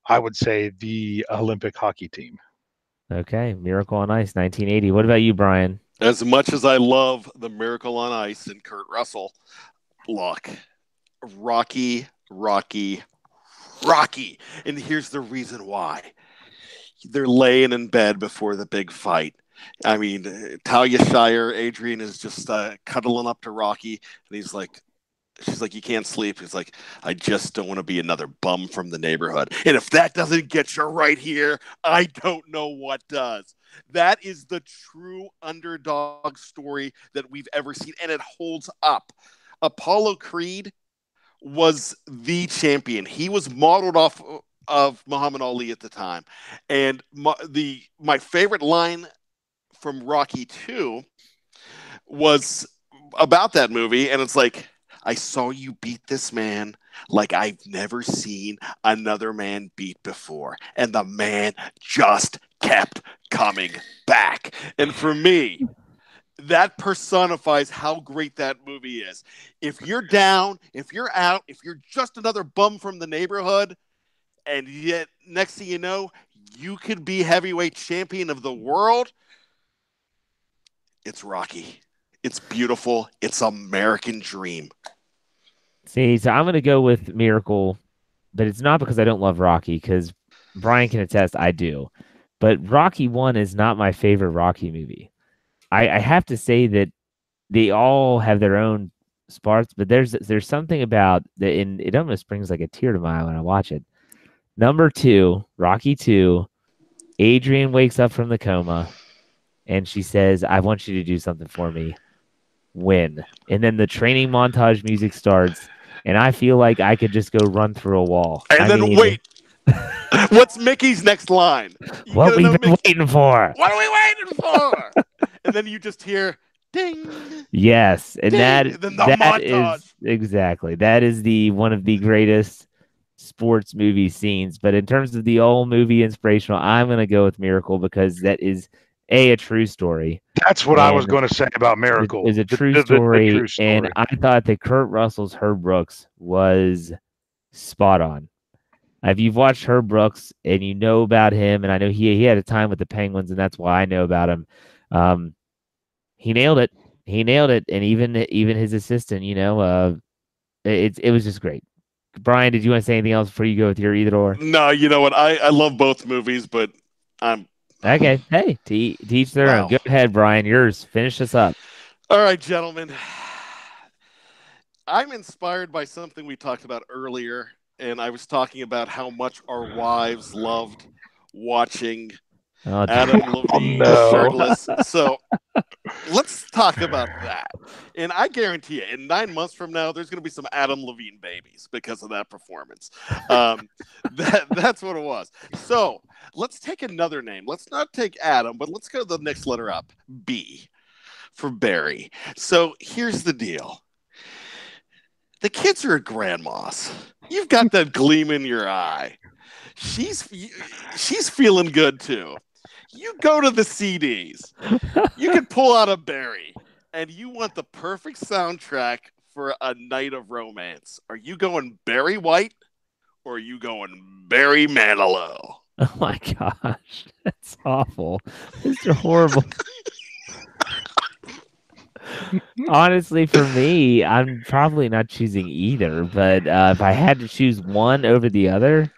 the Olympic hockey team. Okay, Miracle on Ice, 1980. What about you, Bryan? As much as I love the Miracle on Ice and Kurt Russell, look, Rocky. And here's the reason why. They're laying in bed before the big fight. I mean, Talia Shire, Adrian is just cuddling up to Rocky, and she's like, you can't sleep. He's like, I just don't want to be another bum from the neighborhood. And if that doesn't get you right here, I don't know what does. That is the true underdog story that we've ever seen, and it holds up. Apollo Creed was the champion. He was modeled off of Muhammad Ali at the time. And my favorite line from Rocky 2 was about that movie, and it's like, I saw you beat this man like I've never seen another man beat before. And the man just kept coming back. And for me, that personifies how great that movie is. If you're down, if you're out, if you're just another bum from the neighborhood, And yet, next thing you know, you could be heavyweight champion of the world. It's Rocky. It's beautiful. It's American dream. See, so I'm going to go with Miracle, but it's not because I don't love Rocky, because Bryan can attest I do. But Rocky 1 is not my favorite Rocky movie. I have to say that they all have their own spots, but there's something about that, and it almost brings like a tear to my eye when I watch it. Number 2, Rocky 2, Adrian wakes up from the coma, and she says, "I want you to do something for me." Win. And then the training montage music starts, and I feel like I could just go run through a wall. And then wait. What's Mickey's next line? What we been waiting for? What are we waiting for? And then you just hear ding. Yes, and ding, that is exactly one of the greatest sports movie scenes. But in terms of the old movie inspirational, I'm gonna go with Miracle because that is a true story. That's what I was going to say about Miracle. It's a true story, the true story, and I thought that Kurt Russell's Herb Brooks was spot on. If you've watched Herb Brooks and you know about him, and I know he had a time with the Penguins, and that's why I know about him. He nailed it. He nailed it, and even his assistant, it was just great. Bryan, did you want to say anything else before you go with your either or? No, you know what? I love both movies, but I'm okay. Hey, to each their own. Go ahead, Bryan. Yours. Finish this up. All right, gentlemen. I'm inspired by something we talked about earlier. And I was talking about how much our wives loved watching Adam Levine shirtless. So let's talk about that. And I guarantee you, in 9 months from now, there's going to be some Adam Levine babies because of that performance. That's what it was. So let's take another name. Let's not take Adam, but let's go to the next letter up, B, for Barry. So here's the deal. The kids are at grandma's. You've got that gleam in your eye. She's feeling good too. You go to the CDs. You can pull out a Barry, and you want the perfect soundtrack for a night of romance. Are you going Barry White, or are you going Barry Manilow? Oh my gosh, that's awful. These are horrible. Honestly, for me, I'm probably not choosing either. But if I had to choose one over the other,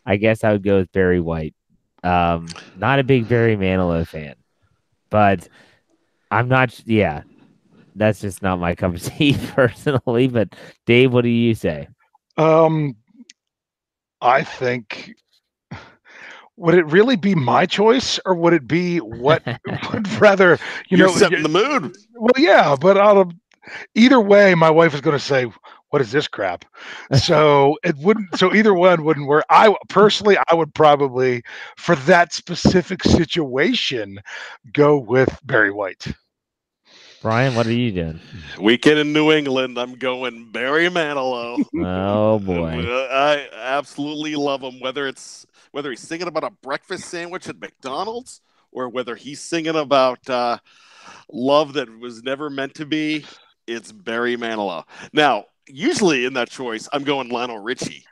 I guess I would go with Barry White. Not a big Barry Manilow fan, but I'm not. Yeah, that's just not my cup of tea personally. But Dave, what do you say? I think. Would it really be my choice, or would it be what would rather You're setting the mood? Well, yeah, but either way, my wife is going to say, "What is this crap?" So it wouldn't. So either one wouldn't work. I personally, I would probably, for that specific situation, go with Barry White. Bryan, what are you doing? Weekend in New England. I'm going Barry Manilow. Oh boy, I absolutely love him. Whether he's singing about a breakfast sandwich at McDonald's, or whether he's singing about love that was never meant to be, it's Barry Manilow. Now, usually in that choice, I'm going Lionel Richie,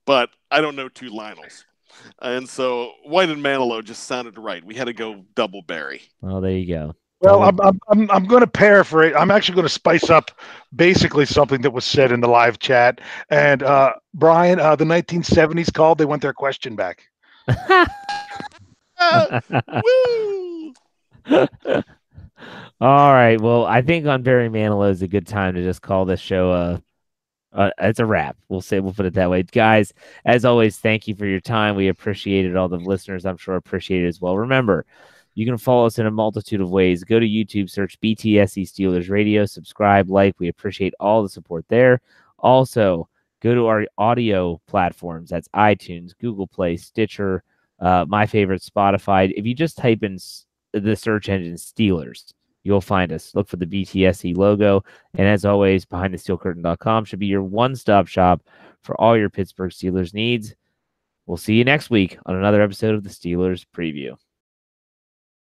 but I don't know two Lionels. And so White and Manilow just sounded right. We had to go double Barry. Well, there you go. Well, I'm going to paraphrase. I'm actually going to spice up basically something that was said in the live chat. And Bryan, the 1970s called. They want their question back. Woo! All right. Well, I think on Barry Manilow is a good time to just call this show it's a wrap. We'll put it that way. Guys, as always, thank you for your time. We appreciate it. All the listeners, I'm sure, appreciate it as well. Remember, you can follow us in a multitude of ways. Go to YouTube, search BTSC Steelers Radio, subscribe, like. We appreciate all the support there. Also, go to our audio platforms. That's iTunes, Google Play, Stitcher, my favorite, Spotify. If you just type in the search engine Steelers, you'll find us. Look for the BTSC logo. And as always, BehindTheSteelCurtain.com should be your one-stop shop for all your Pittsburgh Steelers needs. We'll see you next week on another episode of the Steelers Preview.